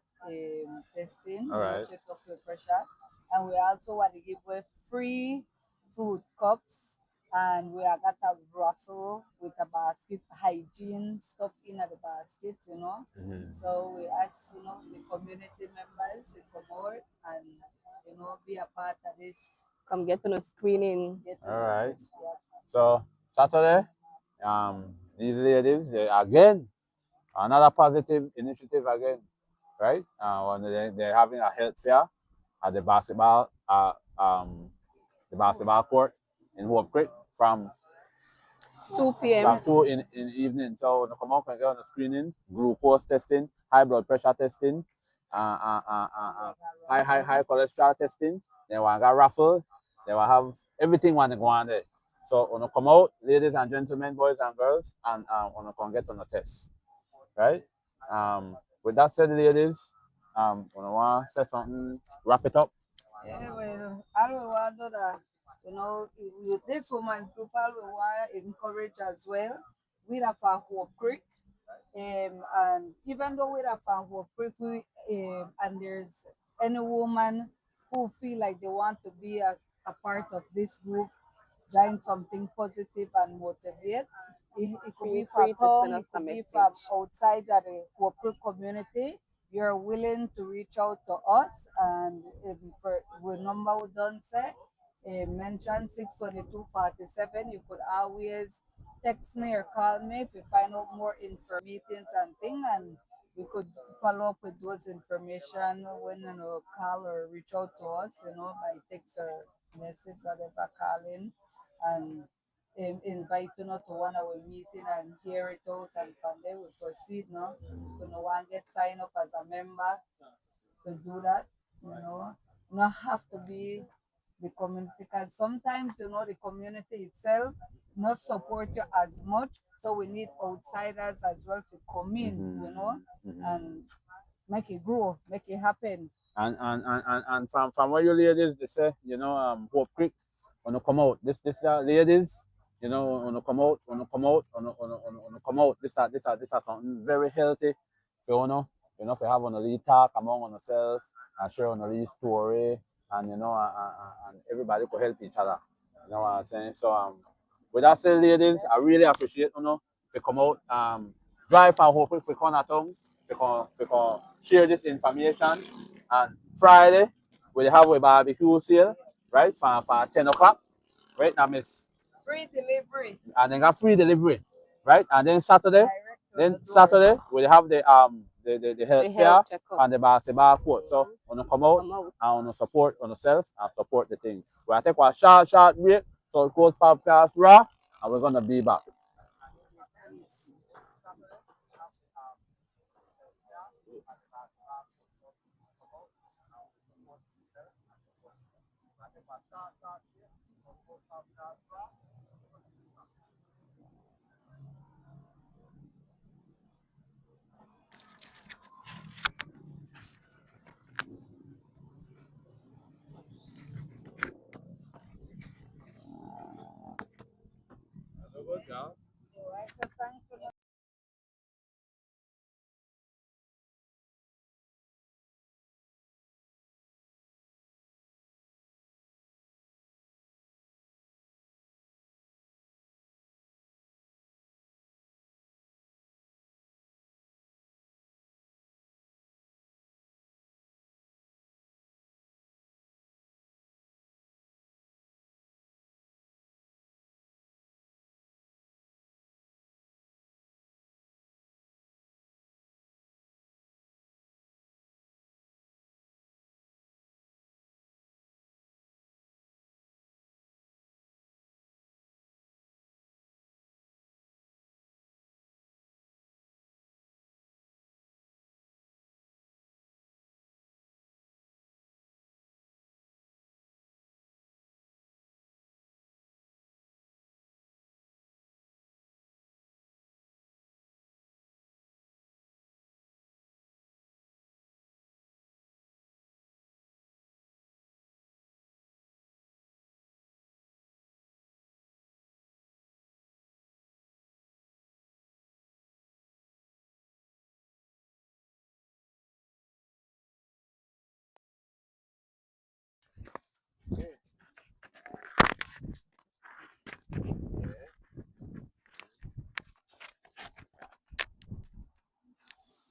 testing. All right. Check up your pressure. And we also want to give away free fruit cups. And we have got a raffle with a basket, hygiene stuff in the basket, you know. So we ask, you know, the community members to come out and, you know, be a part of this. Come get on a screening. All right. So Saturday, these ladies again, another positive initiative again, right? When they're having a health fair at the basketball court in Hope Creek from 2 p.m. from 2 in the evening. So when you come out and get on the screening, glucose testing, high blood pressure testing, high cholesterol testing. Then we got raffle. They will have everything when they go on there. So when you come out, ladies and gentlemen, boys and girls, and when you come get on the test, right? With that said, ladies, when you want to say something, wrap it up. Yeah, well, I will want to that, you know, with this woman group, I will want to encourage as well. We have a Hope Creek, and even though we have a Hope Creek, and there's any woman who feel like they want to be a part of this group, join something positive and motivate. It could be Feel free from to home, send us it a could be message. from outside of the corporate community. You're willing to reach out to us, and for with number we don't say, mention 622-47. You could always text me or call me if you find out more meetings and things, and we could follow up with those information when you know call or reach out to us, you know, by text or message, whatever, calling, and invite you know, to one of our meeting and hear it out, and from there we proceed. No, if no one get signed up as a member to do that, you know, not have to be the community, because sometimes you know the community itself not support you as much, so we need outsiders as well to come in, you know, and make it grow, make it happen. And from what you ladies they say, you know, Hope Creek, when you come out, this ladies, you know, when you come out, when you come out, this are something very healthy. So you know, if you have on a lead talk among on yourself and share on a lead story, and you know, and everybody could help each other. You know what I'm saying? So with that said, ladies, I really appreciate if you come out, drive and Hope Creek for corner town, because share this information. And Friday, we have a barbecue sale, right, for 10 o'clock, right? Now, miss. Free delivery. And then got free delivery, right? And then Saturday, we have the health fair checkup. and the basketball court. So when you come out and when you support on yourself and support the thing. We'll take a short break. So it goes podcast raw, and we're gonna be back.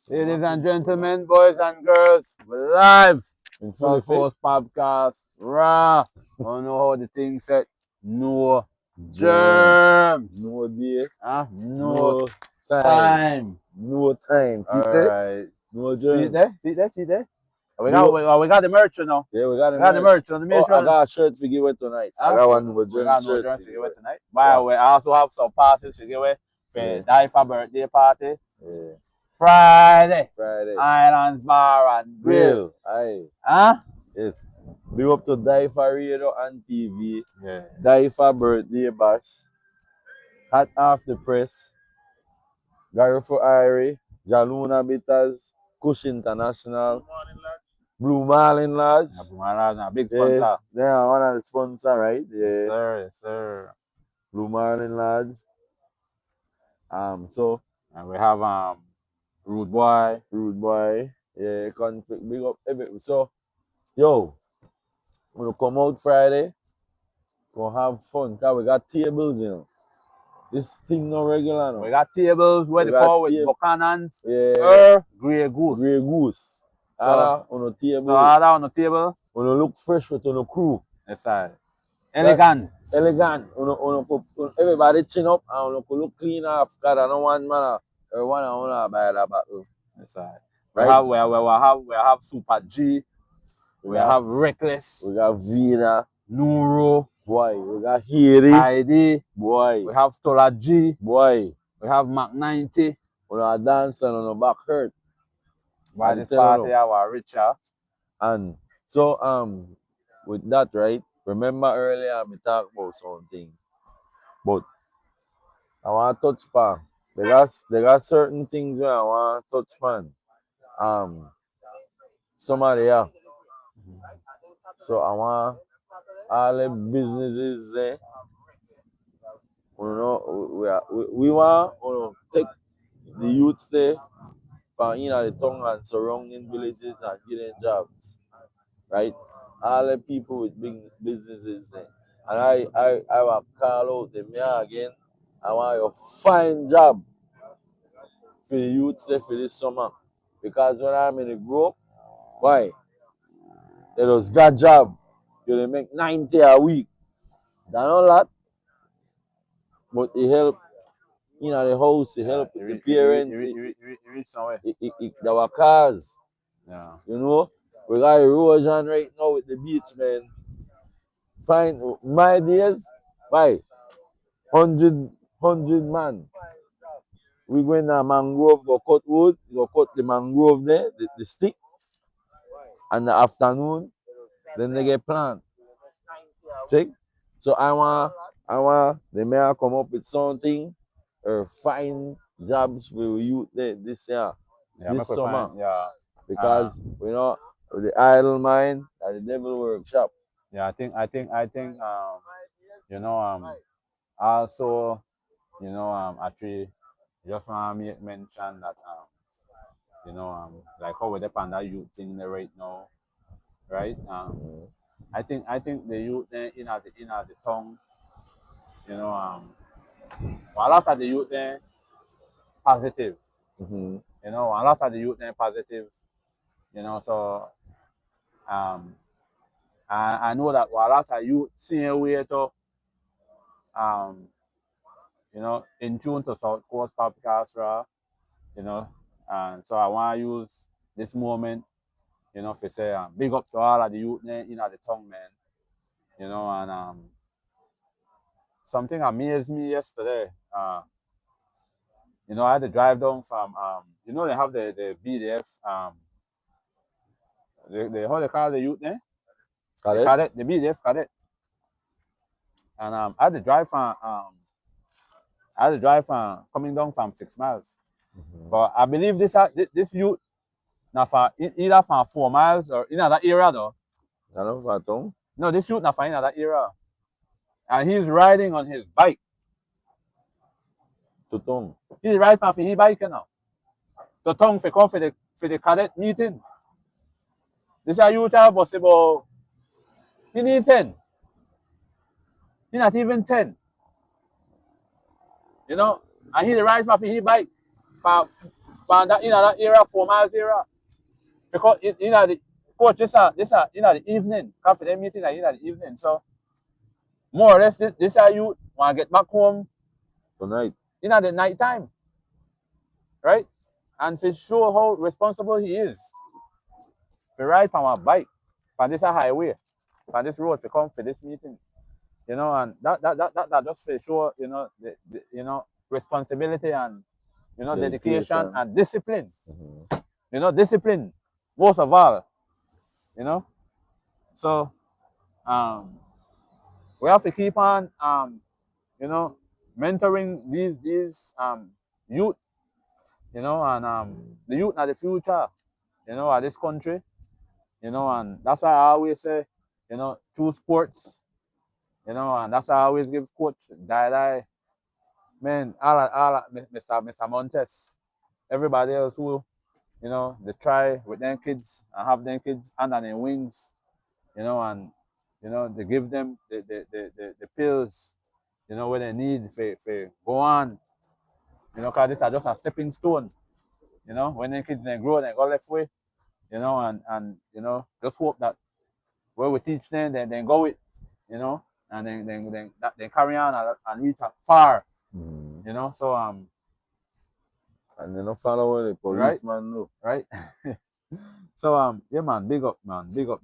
Ladies and gentlemen, boys and girls, we're live. In Full full Force Podcast. Raw. I don't know how the thing said. No germs. No day. No time. time. No time. Alright. No See germs. there. We got the merch, you know. Yeah, we got We got the merch on the Oh, I merch. got a shirt to give away tonight. I Huh? got one with We got no shirt germs to to give give away. away tonight. By the way, I also have some passes to give away for Yeah. DYFA birthday party. Yeah. Friday. Friday. Islands Bar and Grill. Aye. Huh? Yes. Big up to DYFA Radio and TV. Yeah. DYFA birthday bash. Hot off the press. Gary for Irie. Jaluna Bitters. Kush International. Blue Marlin Lodge. A big sponsor. They are one of the sponsors, right? Yes, Yeah. sir. Yes, sir. Blue Marlin Lodge. So And we have Rude Boy. Rude Boy. Yeah, conflict. Big up everything. So, yo, when we come out Friday, go have fun. Cause we got tables, you know. This thing no regular, no. We got tables where We they got call with table. Buchanan's. Yeah. Grey Goose. Grey Goose. So- So, on the table. So all that on the table. On look fresh with on the crew. Yes, sir. Elegant. Elegant. Everybody chin up and on look clean off. Cause I don't want man or one I wanna buy that battle. Yes, sir. Right? We have Super G. We have Reckless. We got Vida. Nuro. Boy. We got Hiri. ID. Boy. We have Tola G. Boy. We have Mac 90. On our dance and on our back hurt. By I'm this telling party, you. our Richard. And so with that, right? Remember earlier I talked about something. But I wanna touch upon. They got certain things where I wanna touch upon. Somebody yeah. So I want all the businesses there. You know, we want take the youths there from the town and surrounding villages and give them jobs. Right? All the people with big businesses there. And I will call out them here again. I want you to find job for the youths there for this summer. Because when I'm in the group, why? They just got job. You make 90 a week. That's not a lot. But it help the house, it help the parents. You reach somewhere. There were cars. Yeah. You know? We got erosion right now with the beach, man. Fine. My days, why? 100 man. We go in a mangrove, go cut wood, go cut the mangrove there, the stick. And the afternoon, then they get plant. Check? So I want the mayor come up with something or find jobs for youth there this year, this summer. Because with the idle mind at the devil workshop. Yeah, I think also actually just want to make mention that like how we depend on that youth thing there right now, right? I think the youth there in the tongue, a lot of the youth there positive. Mm-hmm. A lot of the youth there positive. So I know that a lot of youth see a way to in tune to South Coast Podcast, and so I want to use this moment, to say big up to all of the youth there in the tongue, man. And something amazed me yesterday. I had to drive down from they have the BDF the how they call the youth there? Cadet? The BDF cadet. And I had to drive from coming down from 6 miles. Mm-hmm. But I believe this youth now for either from 4 miles or in that area though. I know for town. No, this youth now for in that area. And he's riding on his bike. To town. He's riding on his bike now. To town for come for the cadet meeting. This is a youth have about He need 10. He not even 10. You know? And he ride for his bike for that that era, 4 miles era. Because the coach this the evening. Come for them meeting the evening. So more or less this are you want to get back home Tonight. the night time. Right? And to show how responsible he is. To ride on a bike, on this highway, on this road to come for this meeting. You know, and that just to show, the responsibility and dedication and discipline. Discipline, most of all. So we have to keep on mentoring these youth, and the youth are the future, of this country, and that's why I always say, choose sports, and that's why I always give coach die, man, all Mr. Montes, everybody else who, they try with their kids and have their kids under their wings, and they give them the pills, what they need for go on, because this are just a stepping stone, when their kids they grow, they go left way, and just hope that where we teach them, then go it, and then that they carry on and reach far, so And they don't follow what the policeman know. right. So yeah, man, big up, big up.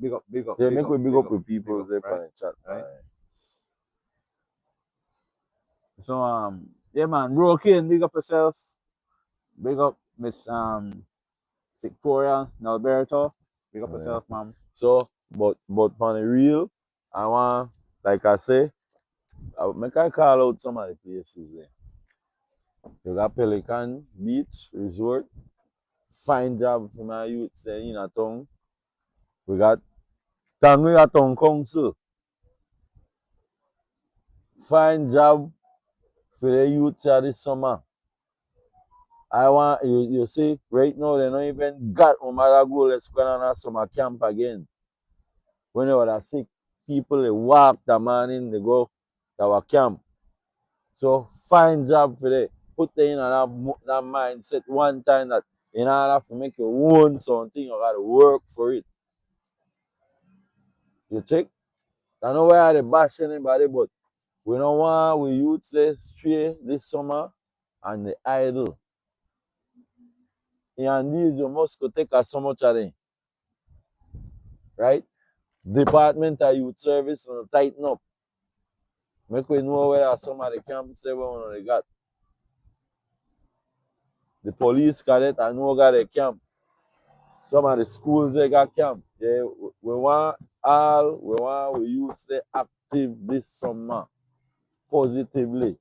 Yeah, make we big up with people there right? on the chat. Right. So yeah, man, Rokin, big up yourself. Big up Miss Victoria Alberto. Big up yourself, man. So, but on the real, I want, like I say, I call out some of the places there. You got Pelican Beach Resort, fine job for my youths there in a town. We got Tangria Town Council, fine job for the youths here this summer. I want you see right now they don't even got Omara go, let's go on a summer camp again. When they were sick, people they walk the morning, they go to our camp. So fine job for them. Put them in that mindset one time that in order to make your own something, you gotta work for it. You check? I know where they bash anybody, but we don't want we youths stray this summer and they idle. And these you must go take a summer challenge. Right? Department of Youth Service tighten up. Make we know where some of the camps say where they got. The police cadet I know got a camp. Some of the schools they got camp. Yeah, we want we youth stay active this summer positively.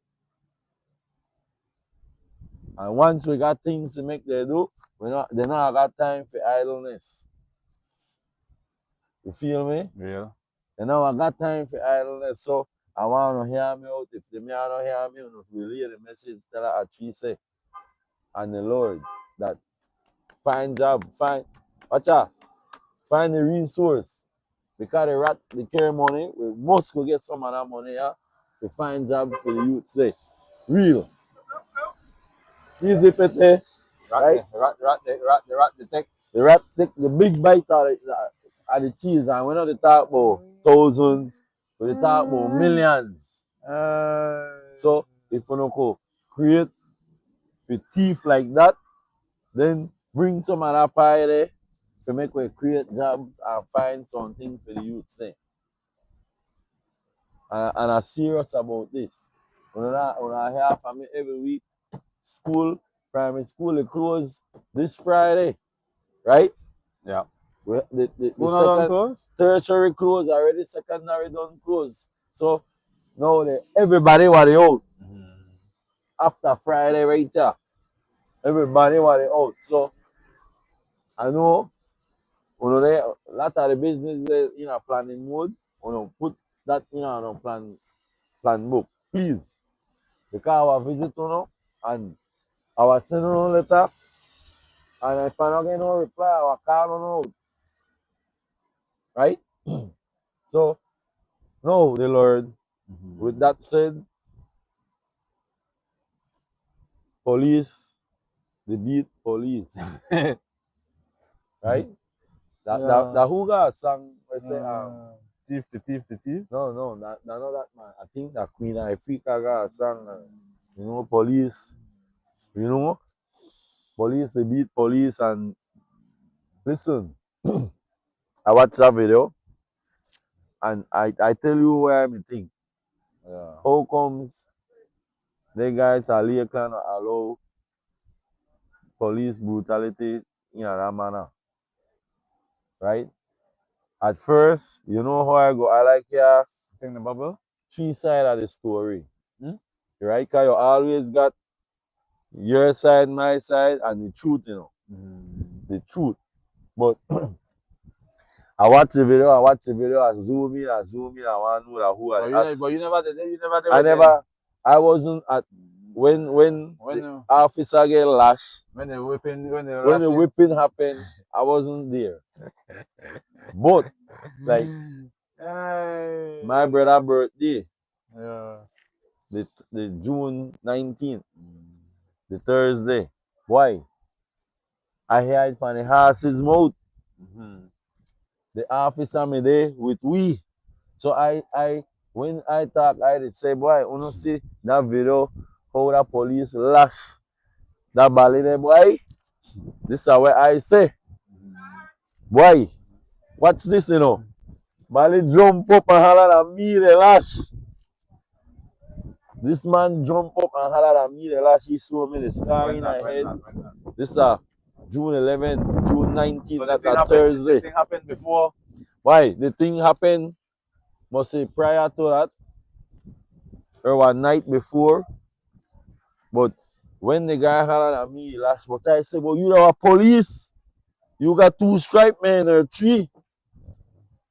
And once we got things to make they do, they not got time for idleness. You feel me? Yeah. They not got time for idleness. So I want to hear me out. If they don't hear me, if we relay the message, tell her a tree say, and the Lord that find job, find the resource. Because they carry money, we must go get some of that money to find job for the youth today. Real. Easy pete. Right? The rat take the big bite out of the cheese, and we're not talk about thousands, we talk about millions. So if we don't go create a thief like that, then bring some of that pie there to make we create jobs and find something for the youth there. And I'm serious about this. When I hear from me every week, primary school, they close this Friday, right? Yeah. The tertiary close already, secondary done close. So now everybody was out after Friday right there. Everybody was out. So I know a lot of the business in a planning mode. Put that in a plan book, please. Because I will visit and I will send a letter, and if I don't get no reply, I will call out. Right? So No, the Lord. With that said, police, they beat police. Right? That who got a song where say thief. no, not that man. I think that Queen Africa got a song, you know, police, you know, police, they beat police and listen, I watched that video and I tell you where I think. How comes the guys are Lakeland allow police brutality in that manner? Right? At first, you know how I go, I like here, Thing the bubble. 3 sides of the story. Right? Because you always got your side, my side, and the truth, you know. The truth. But I watch the video, I zoom in, I want to know that who But you never did. I wasn't at when the officer get lashed. When the whipping Happened, I wasn't there. But like my brother birthday, the June 19th, the Thursday. Why? I hear it from the horse's mouth. The officer me there with we. So when I talk, I did say, boy, you know see that video how the police lash that ballet there, boy. This is what I say. Boy, watch this, you know. Ballet jump up and holler at me, the lash. This man jump up and holler at me, the lash. He saw me the scar in my head. This is June 11th, June 19th, so that's a Thursday. This thing happened before. Why? The thing happened, must say prior to that, or one night before. But when the guy hollered at me last, but I said, well, you are police. You got 2 stripes, man, or 3.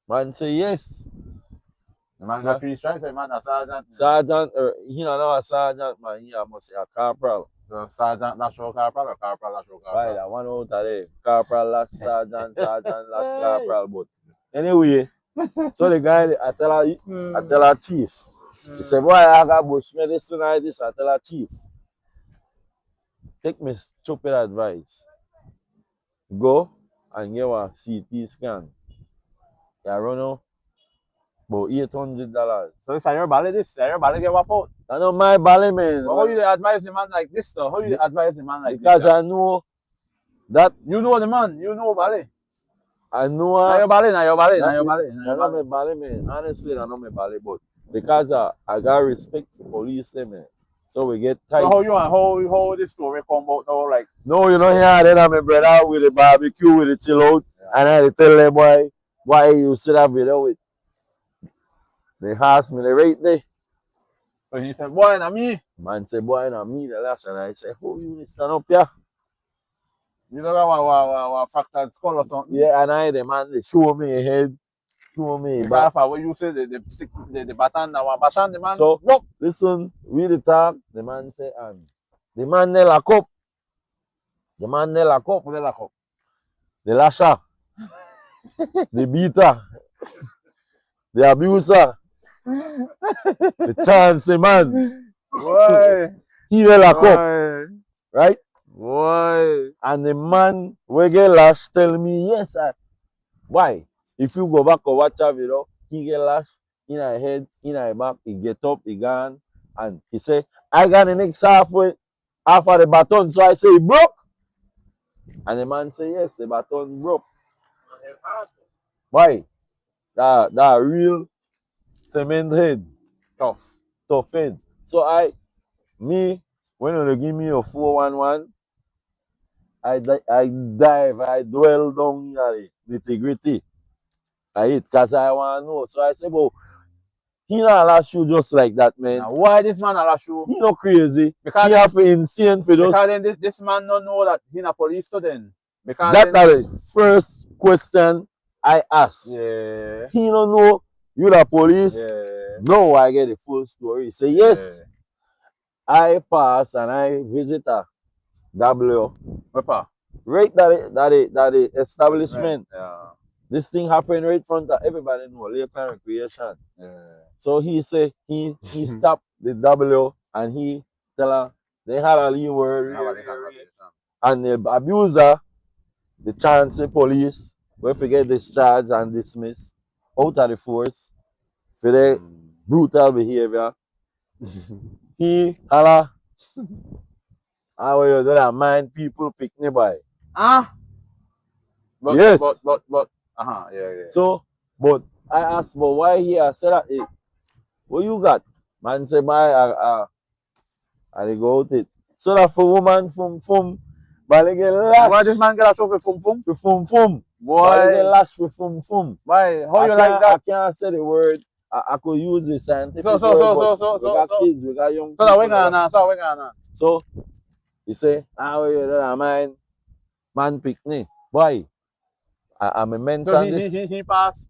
Man say yes. The man got 3 stripes, the man a sergeant. Sergeant, or he not a sergeant, man, he must say a corporal. So sergeant lash or corporal or corporal lash or corporal? Right, that one out of there. Corporal lash sergeant, sergeant lash corporal. But anyway, so the guy, I tell her chief. He said, boy, I got bush medicine like this. I tell her chief, take me stupid advice. Go and get a CT scan. You run out about $800. So this is your ballet, get wiped out. I know my ballet, man. But how you advise the man like this though? How you advise the man like because this? I know that you know the man, you know ballet. I know Now your ballet. I know my ballet, man. Honestly, I know my ballet, but because I got respect for police, man. So we get tight. So how this story come out now? Like no, you know here then I'm my brother with the barbecue with the chill out, and I tell them why you see that video with. They asked me the right there. So he said, boy, na me. Man said, boy, na me the last, and I said, how you stand up here? You know what fractured skull or something? Yeah, and the man, they show me a head, show me back. What you say, the baton, the man. So, listen, we the talk, the man say, the man nail a cup. The man nail a cup. What a cup? The lasher, the beater, the abuser, the chance man. Why? He nail a cup, right? Why? And the man we get lash tell me, yes, sir. Why? If you go back and watch that video, he get lash in her head, in her back, he get up, he gone, and he say, I got the next half of the baton, so I say, he broke. And the man say, yes, the baton broke. Why? That real cement head. Tough head. So when you give me a 411, I dive, I dwell down in the nitty-gritty. I hit because I want to know. So I say, well, he not lash you just like that, man. Now, why this man lash you? He not crazy. Because he have to insane for those. Because then this man don't know that he not police to then. Because that's the first question I ask. Yeah. He don't know you the police. Yeah. No, I get the full story. Say yes. Yeah. I pass and I visit a W. Right that establishment. Right. Yeah. This thing happened right in front of everybody know Lakeland Recreation. Yeah. So he say he stopped the W and he tell her they had a little word and the abuser, the chance the police will forget discharged and dismissed out of the force for their brutal behavior. He holla, how you do that mind people picnic boy. But, Yes. But, yeah. So, but I asked, but why he said that? What you got? Man say, I go out it. So that for woman, but they get lashed. Why this man get a show for fum? For fum. Boy. But they get lashed for fum. Why? How you like that? I can't say the word. I could use the scientific word, So, we got kids, we got young so people. we gonna. So, he say, how you do that, man picnic. Why? I'm a mention So this. he passed.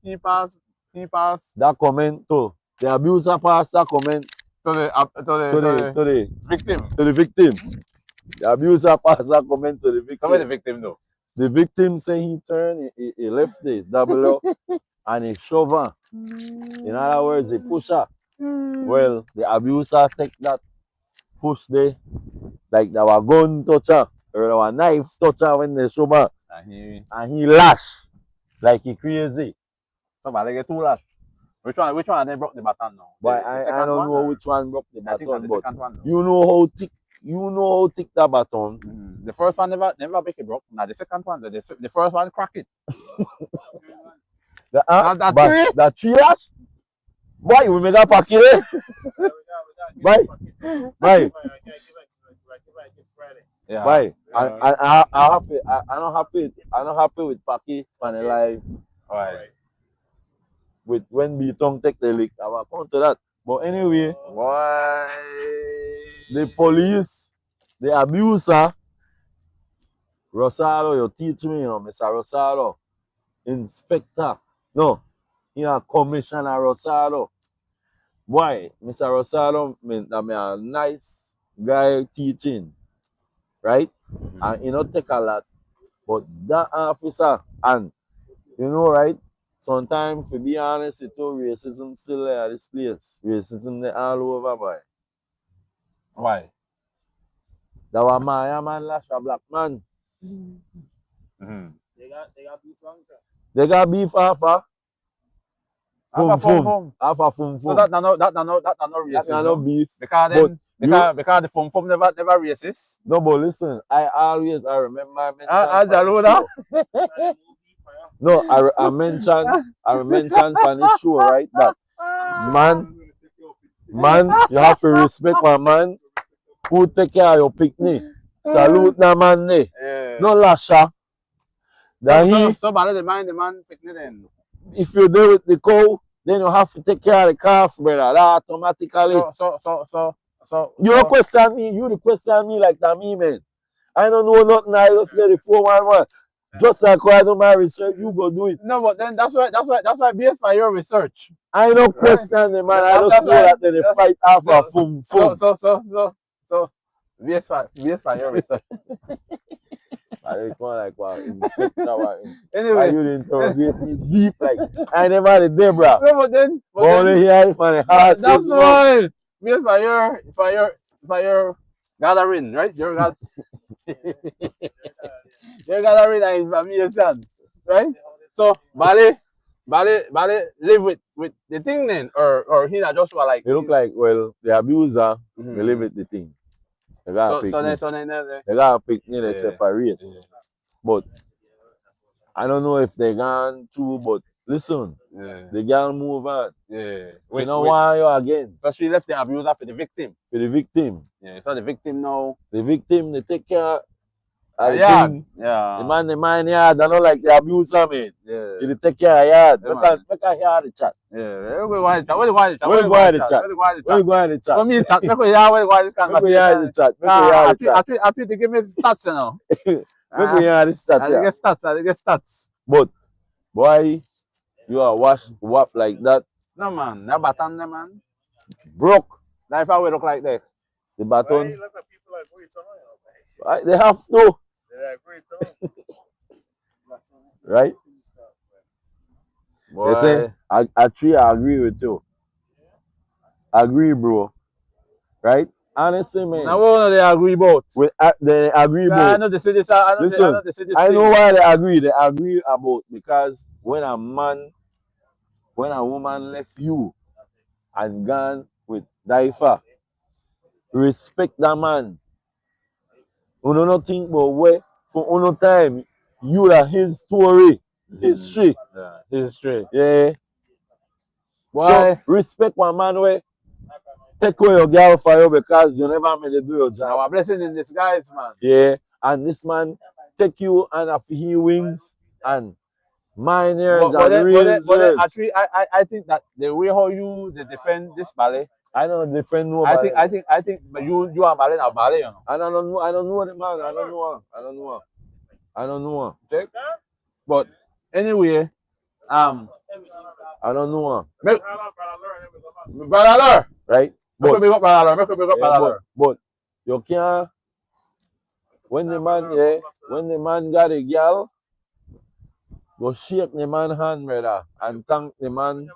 That comment to the abuser passed that comment To the victim. to the victim. The abuser passed that comment to the victim. So where the victim though? The victim say he turned, he left the double and he shove her. In other words, he push her. Well, the abuser take that push there, like they were gun touch her or they were knife touch her when they shove her. And he lash like he crazy. Somebody get 2 lash. Which one they broke the baton now? But The I don't know which one broke the I think baton, the but second one. you know how thick that baton. The first one never make it broke. Now the second one, the first one crack it. That three lash? Boy, we make a packet eh? Bye. Yeah. Bye. I'm not happy with Paki and live. Right. With when Beaton take the leak. I will come to that. But anyway, Why? the police, the abuser, Rosado, you teach me, Mr. Rosado, Inspector. No, Commissioner Rosado. Why? Mr. Rosado mean that me a nice guy teaching, right? And he not take a lot. But that officer, and you know, right? Sometimes, to be honest, with you, racism still there at this place. Racism there all over, boy. Why? That was my man lash a black man. They got beef wrong. They got beef alpha. Fum. Alpha fum. So that no racism. That's not beef. Because the fum never racist. No, but listen, I remember I mentioned. No, I mentioned on this show, right? That man, you have to respect my man who take care of your picnic. Salute na man ne. Yeah. No lasha. So bad the man picnic then. If you're there with the cow, then you have to take care of the calf, brother. That automatically. So you don't question me. You question me like that, me, man. I don't know nothing. I just get the 411. Just like I do my research, you go do it. No, but then that's why based on your research. I don't question the man. I just know that they fight after fum. So based on your research. I didn't call like what inspector. Anyway, why you didn't interrogate me deep like I never did there, bro. No, but then only hear it from the house. That's why. Based on your gathering, right? Your gathering and information, right? So Bali live with the thing then, or he not just was like. It look like the abuser will live with the thing. They got they got a picnic, they separate. Yeah. But I don't know if they gone through, but listen, the girl move on. Yeah. You know why you again? So she left the abuser for the victim. Yeah, so the victim now. The victim, they take care of the thing. Yeah. The man yard, I don't like the abuser, man. Yeah. They take care of yard. Make a hear the chat. Yeah. Where you going to chat? Where you going to chat? What mean chat? Make we hear where you going to chat. I think they give me stats, you know. Make we hear this chat. I get stats. But boy, you are wap like that. No man, that baton there, man. Broke. Now if I will look like that. The baton. They have to. Right? Boy. They say, I agree with you. agree, bro. Right? Honestly, man. Now what they agree about? They agree I about. know they say this. I know they say this. I know why they agree. They agree about because when a woman left you and gone with DYFA, respect that man. You don't think about where for uno time you are his story, history. Yeah, history. Yeah. Why? So respect one man where take away your girl for you because you never made it do your job. Our blessing in disguise, man. Yeah. And this man take you and have he wings and mine ears But and actually, I think that the way how you defend this ballet, I don't defend nobody. I think, but you are ballet now, ballet, you know. I don't know the man. I don't know him. Check. But anyway, I don't know him. Brother, right? But but you can't when the man got a girl, go shake the man hand, brother, and thank the man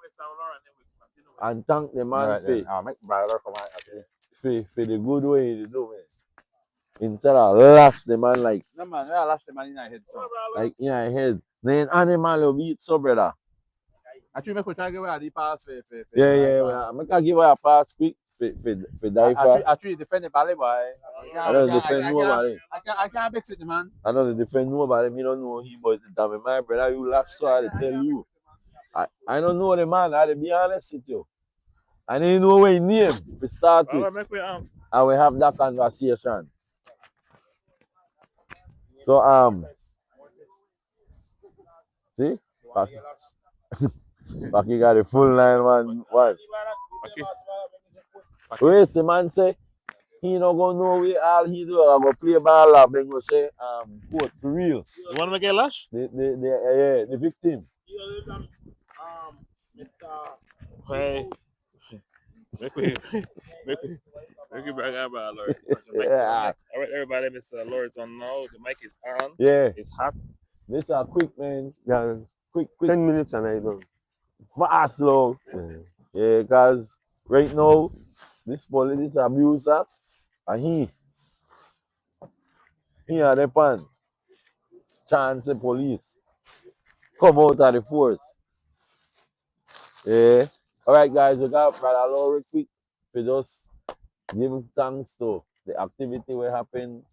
for the good way you do it. Instead of lash the man like no man, I lash the man in my head. So. Like in your head. Then animal will beat so brother. Actually, make we try to give her the pass for Yeah. I can give her a pass quick for DYFA. Actually defend the ballet boy. I don't defend nobody. I can't mix it, man. I don't defend nobody. Me don't know him, but damn my brother, you laugh so I tell you. I don't know the man. I be honest with you. I didn't know where he name to start with. I will have that conversation. So see, Paki got a full line man. What? Wait, the man say he not gonna know we all he do. I'm gonna play ball up and go say quote for real. You wanna make a lash? The victim. Hey. Make me bring up Lord. Yeah. All right, everybody, Mr. Lord's on now. The mic is on. Yeah. It's hot. This are quick, man. Yeah, Quick. 10 minutes and I done. Fast, slow. Yeah, because right now, this police abuser, and he are the pan. Chance the police come out of the force. Yeah. All right, guys, we got Brother Lord quick. We just give thanks to the activity we happen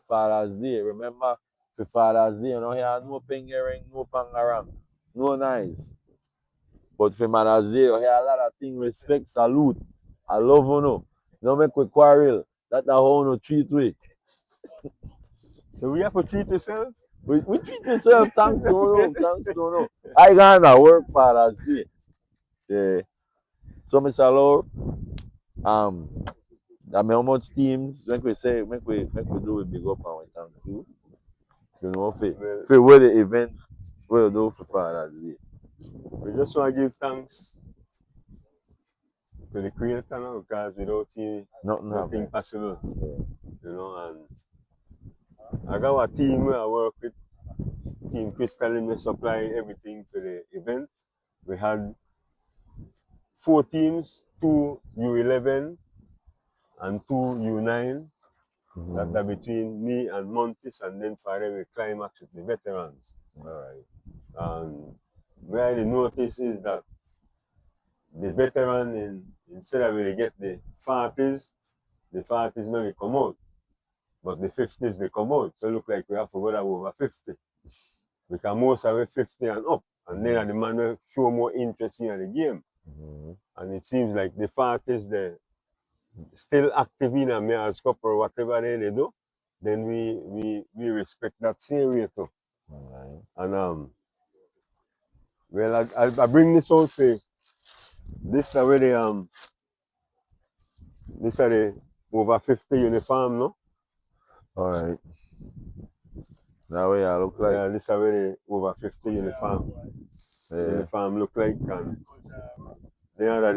Father's Day. Remember, for Father's Day, you know, here no pingering, no pangarang, no nice. But for Mother's Day, you hear a lot of things, respect, salute. I love you, no. Don't make we quarrel. That's how you treat we. So we have to treat ourselves? We treat ourselves, thanks to no. I gonna work Father's Day. Yeah. So Mr. Lord, I mean how much teams make we do it big up and we thank you. You know, for what the event we'll do for Father's Day. We just want to give thanks to the Creator now, because without him, nothing possible. You know, and I got a team where I work with, Team Crystalline, we supply everything for the event. We had 4 teams, 2 U11 and 2 U9. That are between me and Montis, and then finally we climax with the veterans. Alright. And where the notice is that the veteran instead of really get the 40s maybe come out. But the 50s they come out. So it look like we have to go over 50. Because most of it 50 and up. And then the man will show more interest in the game. And it seems like the 40s they still active in a marriage couple or whatever they do, then we respect that same way too. Alright. And well I bring this out for this already this are the over 50 uniform, no? Alright. That way I look like. Yeah, this already over 50 uniform. Yeah. Uniform look like, and they are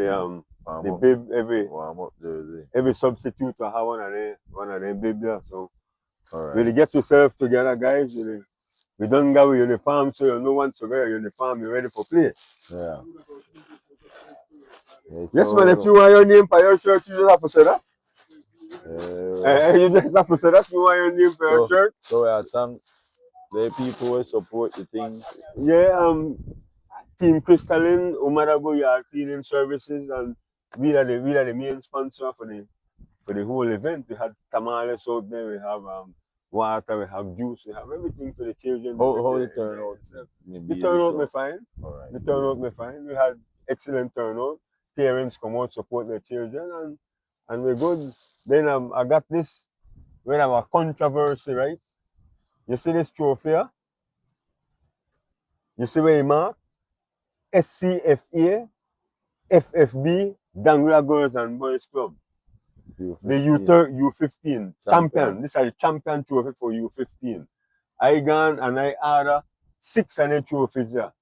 the bib every substitute will have one of them bib there. So when get yourself together, guys, we don't go with uniform, so you know once you wear a uniform, you're ready for play. Yeah. Yes, man, if you want your name for your shirt, you just have to say that. You just have to say that you want your name for your shirt. So I thank the people who support the thing. Yeah, Team Crystalline, Umarago Yard Cleaning Services, and we are the main sponsor for the whole event. We had tamales out there, we have water, we have juice, we have everything for the children. How the turnout? The turnout me fine. Right. The turnout me fine. We had excellent turnout. Parents come out support their children, and we're good. Then I got this. We have a controversy, right? You see this trophy here? You see where you mark? SCFA, FFB, Dangla Girls and Boys Club. The U15 champion. These are the champion trophy for U15. I gone and I order 600 trophies here.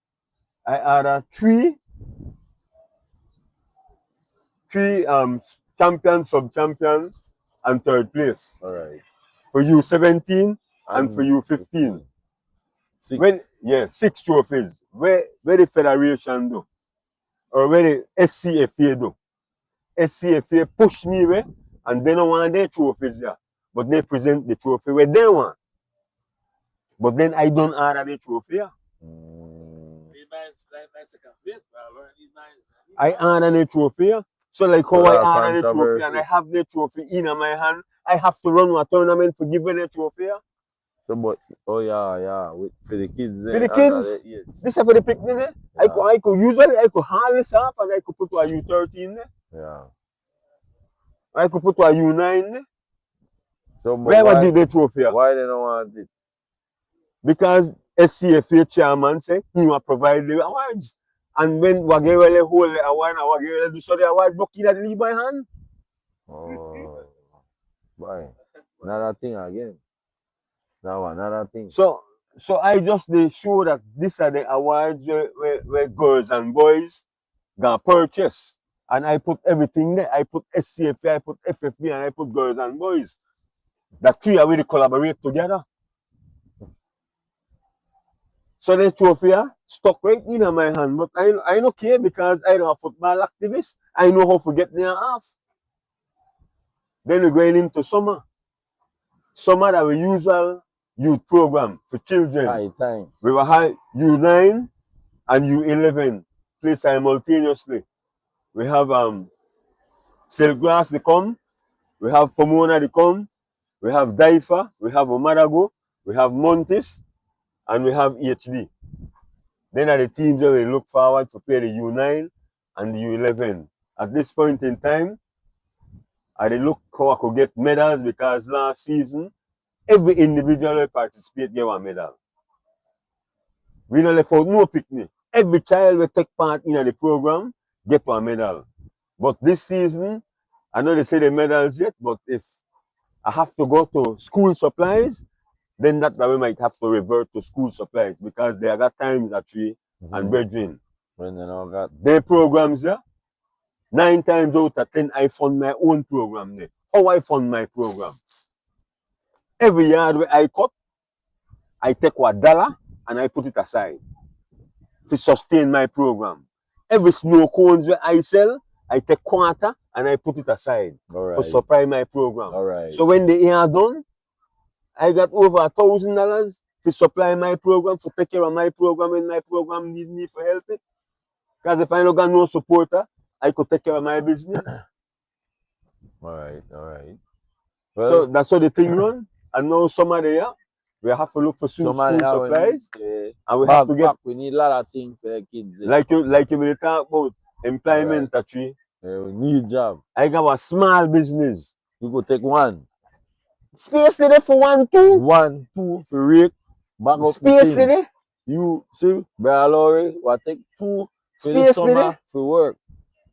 I order three champion, sub-champion, and third place. All right. For U17 and for U15. 6. 6 trophies. Where the federation do? Or where the SCFA do? SCFA push me away and they don't want their trophies there. But they present the trophy where they want. But then I don't order the trophy here. I order the trophy here. So like how I order the trophy and I have the trophy in my hand, I have to run a tournament for giving the trophy here. So but for the kids. For the kids. This is for the picnic. Yeah. I could usually haul this off and I could put to a U13 there. Yeah. I could put to a U9 there. So why did the trophy here? Why they don't want it? Because SCFA chairman said he will provide the awards. And when Wagirele hold the award and Wagirele do so the award block in the leave by hand. Oh, why? Another thing again. Now another thing. So I just show that these are the awards where girls and boys gonna purchase. And I put everything there. I put SCFA, I put FFB, and I put girls and boys. The three are really collaborate together. So the trophy stuck right in my hand. But I don't care because I don't have football activist. I know how to get near half. Then we're going into summer. Summer that we usual youth program for children. We will have U9 and U11 play simultaneously. We have Silkgrass they come, we have Pomona they come, we have DYFA, we have Omarago, we have Montes, and we have HD. Then are the teams that we look forward to play the U9 and the U11. At this point in time, I look how I could get medals because last season, every individual who participate get one medal. We don't left out no picnic. Every child will take part in the program, get one medal. But this season, I know they say the medals yet, but if I have to go to school supplies, then that's why we might have to revert to school supplies because they got times at 3 and brethren. When they don't got their programs there, 9 times out of 10, I fund my own program there. How I fund my program? Every yard where I cut, I take $1 and I put it aside to sustain my program. Every snow cones where I sell, I take quarter and I put it aside to supply my program. So when the year done, I got over $1,000 to supply my program, to take care of my program when my program need me for help it. Because if I don't got no supporter, I could take care of my business. Alright. Well, so that's how the thing run. And now summer there, we have to look for school supplies. And we have to get. We need a lot of things for the kids. Like you will talk about employment actually. We need job. I got a small business. You could take one. Space there for 1, 2. 1, 2 for rake. Back up space there. You see, Brother Laurie, what take 2 for the summer for work.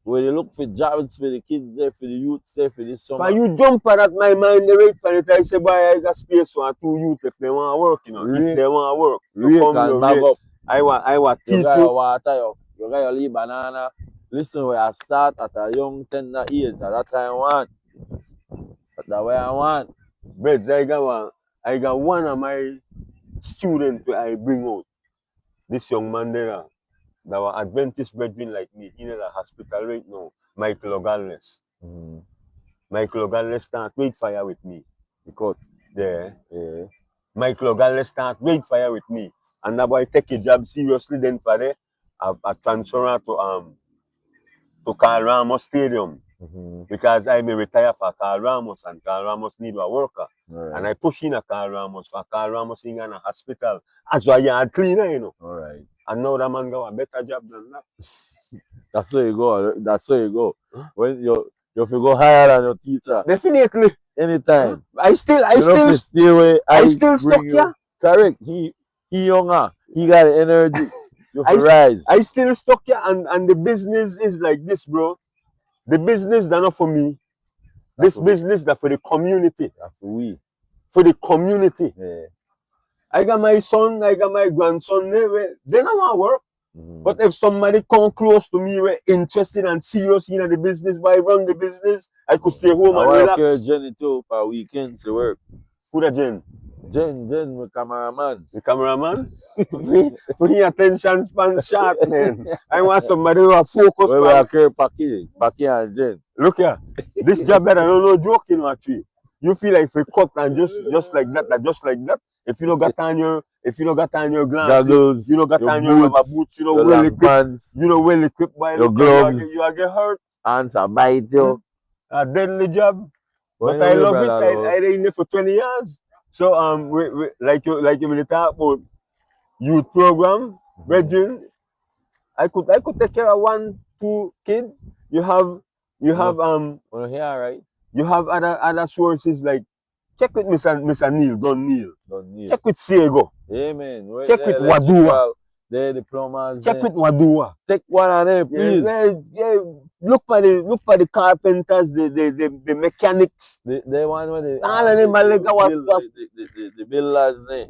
Where they look for jobs for the kids there, for the youths there, for this summer. For you jump at my mind, the rate for it, I say, boy, I got space for 2 youth if they want to work, you know. Rake, if they want to work, you come bag up. I want teach you. You got your little banana. Listen, where I start at a young, tender age. At that time I want. That's way I want. But I got one of my students where I bring out. This young man there. That were Adventist brethren like me in the hospital right now. Michael O'Galless. Michael O'Galless start with fire with me. Because Yeah. Michael O'Galless start with fire with me. And that boy take a job seriously then for there. I transfer to Carl Ramos Stadium. Because I may retire for Carl Ramos and Carl Ramos need a worker. Right. And I push in a Carl Ramos for Carl Ramos in a hospital as a yard cleaner, you know. All right. And now that man got a better job than that. That's where you go. That's where you go. When you have to go higher than your teacher. Definitely. Anytime. I still stay away. I still stuck here. Correct. He younger. He got the energy. You have to rise. I still stuck here and the business is like this, bro. The business that not for me. This business that for the community. That's for we. For the community. Yeah. I got my son, I got my grandson there. They don't want to work. But if somebody come close to me, we're interested and serious in the business, why run the business, I could stay home and relax. I want to Jenny too for weekends to work. Who that Jen? Jen, my cameraman. The cameraman? For his attention span short, man. I want somebody who are focused. We are care Paki and Jen. Look here, this job better, I don't know joking actually. You feel like if you cut and just like that, if you don't got on your glasses, you don't got on your rubber boots, you know well equipped, well equipped by your gloves, you will get hurt. Hands are bite you. A deadly job. But I love it. I in there for 20 years. So we like you talk about youth program, Regin. I could take care of 1-2 kids. You have well, here, right? You have other sources like check with Mr. Neil, Don Neil. Check with Sego. Yeah, man. Check with Wadua. The diplomas. Check with Wadua. Take one of them, please. Yeah. Look for the carpenters, the mechanics. The one where the all of them the builders there.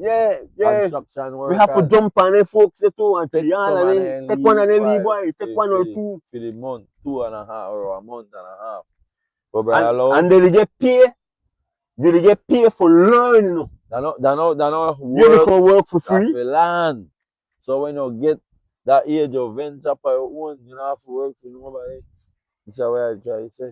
Yeah. Construction workers. We have to jump on them folks too and take one of them leave boy. Take one or two. For the month, 2.5 or a month and a half. And they get paid. They get paid for learning. They not work for free. For land. So when you get that age of venture by your own, you don't have to work for nobody. That's what I try to say.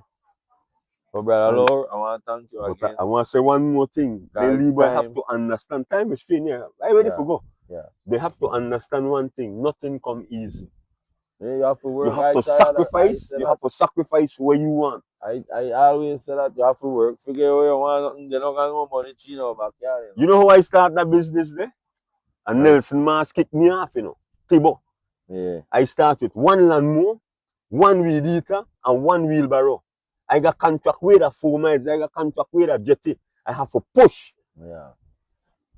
But brother Lord, I want to thank you again. I want to say one more thing. The Libra have to understand. Time is straight here. I ready for go. Yeah. They have to understand one thing. Nothing come easy. Yeah, you have to work. You have to sacrifice. You have to sacrifice where you want. I always say that you have to work. Figure where you want. They don't got no money in your backyard. You know how I start that business there? And Nelson Mars kicked me off, Tibo. Yeah. I start with 1 lawnmower, 1 weed eater, and 1 wheelbarrow. I got contract with a 4 miles. I got contract with a jetty. I have to push. Yeah.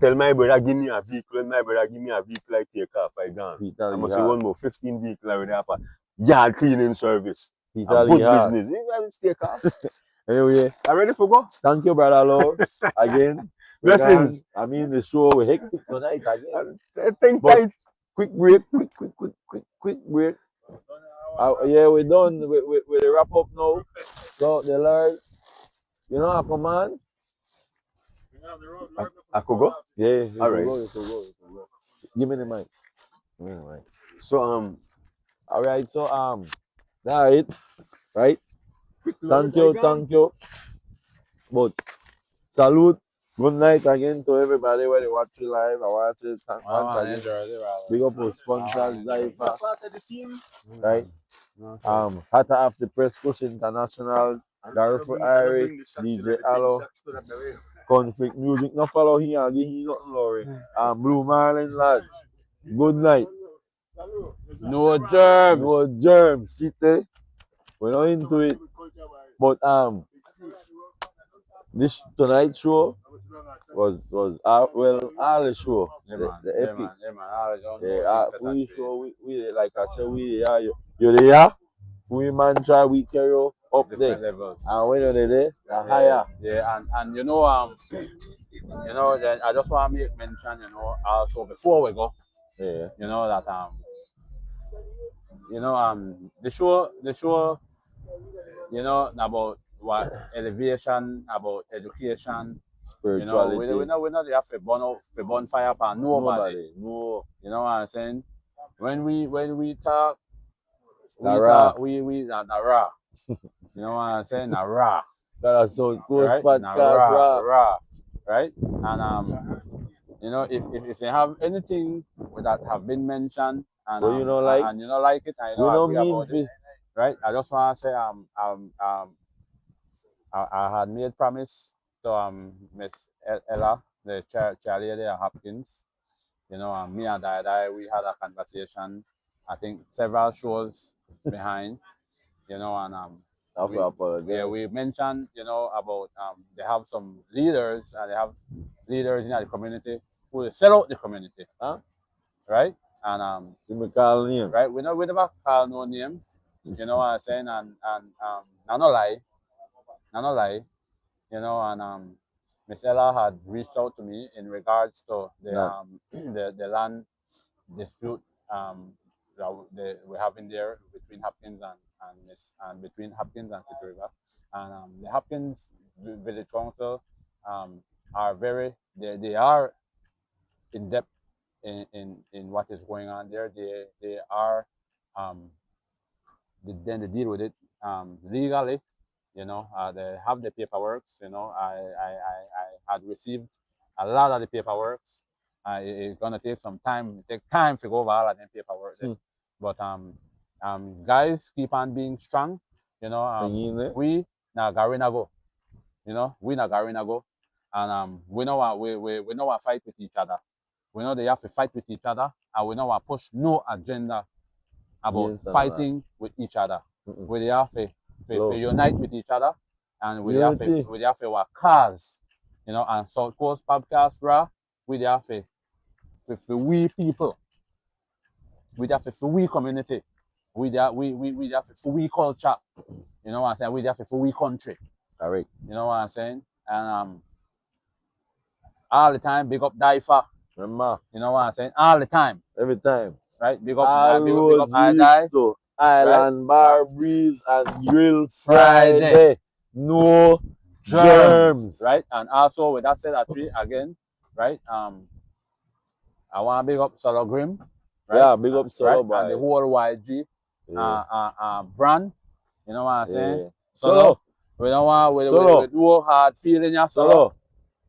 Tell my brother give me a vehicle. My brother give me a vehicle, I take off. I gone. I must run about 15 vehicles already have a yard cleaning service. A good business. You take off. Anyway, I'm ready for go. Thank you, brother Lord. Again. Blessings. I mean, the show we hectic tonight again. Quick break. Quick break. Yeah, we're done. We wrap up now. So the Lord, I command. I could go? Yeah. All right. You could go. Give me the mic. So all right. So that's it. Right. Thank you. But salute. Good night again to everybody where they watch you live. I want to say thank you. Big up our sponsors, DYFA. Right? Hatta after Press Push International, Gareth Eric, DJ Allo, Conflict Music. No follow here, give him nothing, Laurie. Blue Marlin Lodge. Good night. No germs. No germs. City. We're not into it. But this tonight's show was all the show. The epic. We show we like I said you're there. We man try we carry up there levels. And when you're there, higher. Yeah, and then I just want to make mention, also before we go, that the show, about what elevation, about education, spirituality. We're not there for burn fire upon nobody. No. You know what I'm saying? When we talk, we You know what I'm saying? A raw. Got a South Coast Right? podcast, Raw. Right? And you know, if they have anything that have been mentioned and Well, you know, like, and you don't like it and you we don't don't agree mean about it, right? I just want to say I had made promise to Miss Ella, the chair lady at Hopkins. You know, me and Dai, we had a conversation. I think several shows behind. You know, and I we, apologize. yeah, we mentioned, you know, about they have some leaders and they have leaders in the community who sell out the community, Huh? right? And You may call name. right, we never call no name. You know what I'm saying? And no lie, no lie. You know, and Miss Ella had reached out to me in regards to the No. the land dispute that we have in there between Hopkins and between Hopkins and City River, and the Hopkins Village Council are very they are in depth in what is going on there. They are they deal with it legally. You know, they have the paperwork. You know, I had received a lot of the paperwork. It's gonna take some time. It take time to go over all of them paperwork. But guys, keep on being strong. You know, we now Garina go. You know, we now Garina go, and we know what we know what fight with each other. We know they have to fight with each other, and we know what push no agenda about fighting with each other. We have to unite with each other, and we have to work cause. You know, and South Coast Podcast Raw, we have to we people, we have to we community, we have to we culture. You know what I'm saying? We have to we country. Correct. You know what I'm saying? And all the time, big up DYFA. Remember? You know what I'm saying? All the time. Every time. Right? Big up, all big roads up leads to Island Bar, Breeze, and Grill Friday. No germs. Right? And also, with that said, again, right? I want to big up Solo Grim. Right? Yeah, big up Solo, right? And the whole YG brand. You know what I'm saying? Solo. We don't want we do hard feeling ya Solo.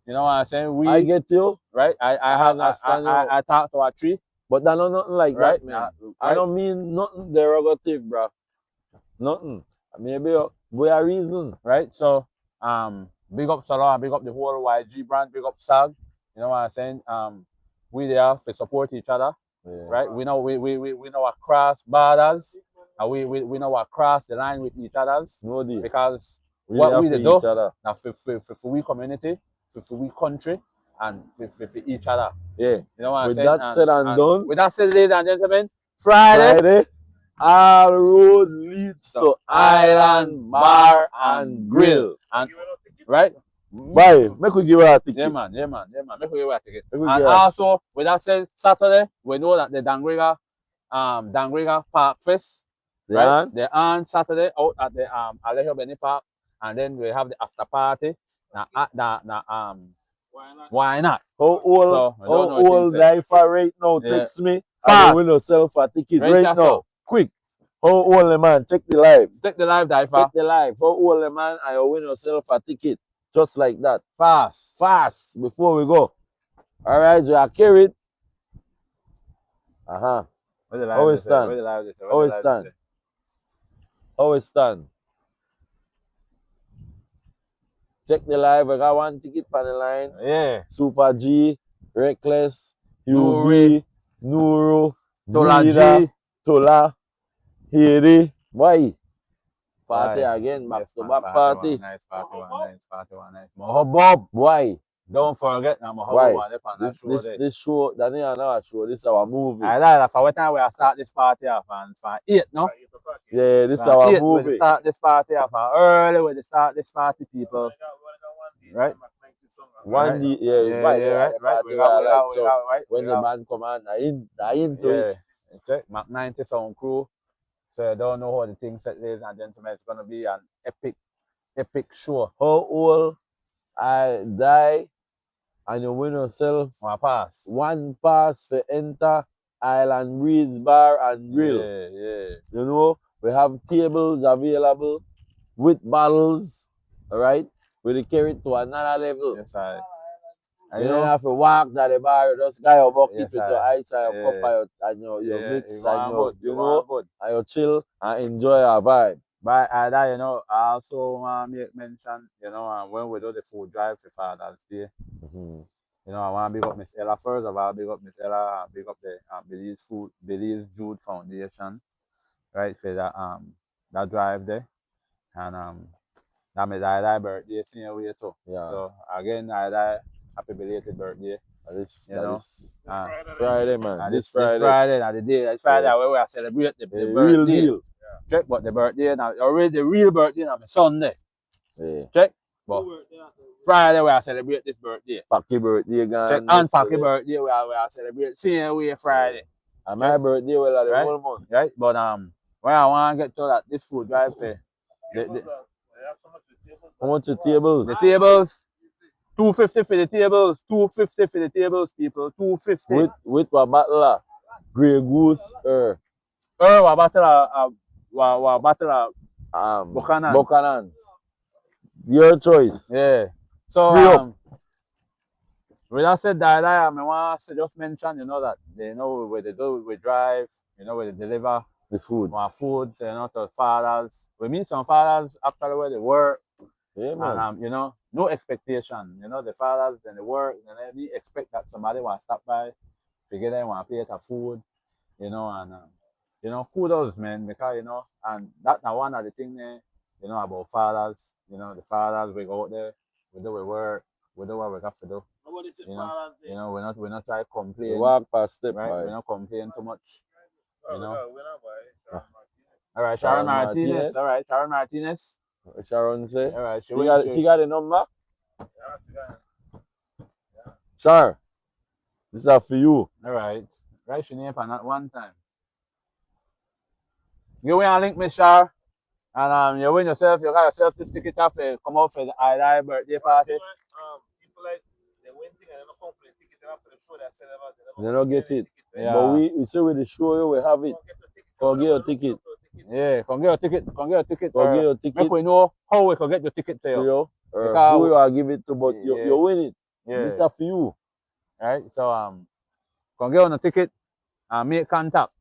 You know what I'm saying? I get you. Right? I talk to a tree. But that not nothing like that, man. I don't mean nothing derogative, bro. Nothing. Maybe we a reason. Right? So big up Solo and big up the whole YG brand, big up SAG. You know what I'm saying? We there to support each other. Yeah. Right? We know we know what cross borders. And we know what cross the line with each other's. No deal. Because we what we do each other. Now for we community, for we country, and for each other. Yeah. You know what I'm with saying? That said and done. With that said, ladies and gentlemen, Friday all road leads to Island Bar and Grill. And right? Bye. Make we give her a ticket. Yeah, man. Make we give her a ticket. And also, with that said, Saturday, we know that the Dangriga Park Fest. Right? They're on Saturday out at the Alejo Benny Park, and then we have the after party. Why not? How old DYFA right now? Text me. I will win yourself a ticket right now. Quick. How old the man? Check the live. Check the live, DYFA. Check the live. How old the man? I will win yourself a ticket. Just like that. Fast. Before we go. All right, you are carried. How it stand? How it stand? Check the live. I got one ticket on the line. Yeah. Super G, Reckless, UB, Nuru, Tola Vida, Tola, Hiri. Why? Party again, back to back party. Nice party. Bob. Why? Don't forget now, this show, that ain't another show. This is our movie. I like for what time we start this party off and for 8, no? Yeah, this is our movie. We start this party off early. We start this party, people. Right? One day, when the man come on, I into it. Check Mac 90 sound crew. So I don't know how the thing set, ladies and gentlemen. It's gonna be an epic show. How old I die and you win yourself one pass for enter Island Breeze Bar and Grill. Yeah. You know, we have tables available. with bottles, all right? We carry it to another level. Yes, I. You don't have to walk to the bar, you just got your bucket Yes, with aye. your ice and your Yeah. cup and your Yeah, mix you and want your, good, you you know, want good. and you chill and enjoy our vibe. But that, you know, I also want to make mention, you know, when we do the food drive for Father's Day, Mm-hmm. you know, I want to big up Miss Ella first. I want to big up Miss Ella and big up the Belize Jude Foundation, right, for that drive there. And that my dad birthday senior way too. Yeah. So again, I happy belated birthday. That know, is uh, Friday, man. and This this Friday. Friday, now the day, this Friday, Yeah. where we celebrate the The birthday. real deal. Check, but the birthday now already the real birthday now my Sunday. Yeah. Check, but Friday we celebrate this birthday. Packy birthday gone. Check, and Packy birthday we celebrate same way Friday. And my birthday will have the whole month. Right, but where I want to get to that this food drive for How much the tables? the tables. 250 for the tables, 250 for the tables, people. 250. With a bottle of Grey Goose What bottle of Buchanan. Buchanan. Your choice. Yeah. So when I said that, I want to just mention, you know, that they know where they do, we drive, you know, where they deliver the food. Our food, you know, to fathers. We meet some fathers actually where they work. Yeah, man. And you know, no expectation. You know, the fathers and the work, and they expect that somebody will stop by, figure they want to plate of food, you know, and you know, kudos, man, because you know, and that's one of the things there, you know, about fathers. You know, the fathers we go out there, we do our work, we do what we got to do. You know, we're not trying to complain. We walk past step, right? By. We're not complaining too much. You know. All right, Sharon Martinez. All right, Sharon Martinez. Sharon say. All right, she got a number. Sharon, this is for you. All right, write your name on that one time. You win a link, Miss Shar, and you win yourself. You got yourself this ticket off. Come out for the I birthday party. People like they win thing and they don't come for the ticket after the show. They don't get it. Yeah. But we say with the show you we have it. Go get your ticket. Yeah, come get your ticket. Come get your ticket. Go get your ticket. Make we know how we can get your ticket to you. Who you are give it to, but you win it. Yeah. This is for you. Right. So come get on the ticket and make contact.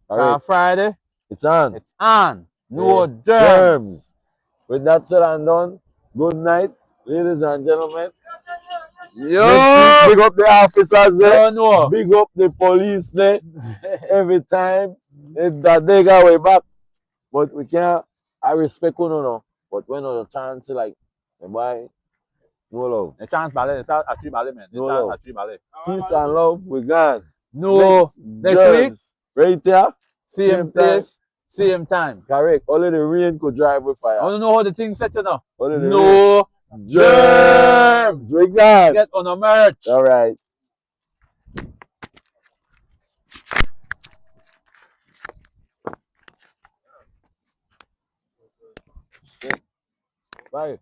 All right. Friday. It's on. It's on. No germs. With that said and done, good night, ladies and gentlemen. Yo! Big up the officers there. No. Big up the police there. Every time that they got way back. But we can't, I respect you no. But when the chance like, boy, no love. The chance ballet, the chance at ballet, man. No love. Ballet. Peace and love, we gone. No. Next week. Right there. Same place, same time. Correct. Only the rain could drive with fire. I don't know how the thing set you now. No germs. We got. Get on a merch. All right. Bye.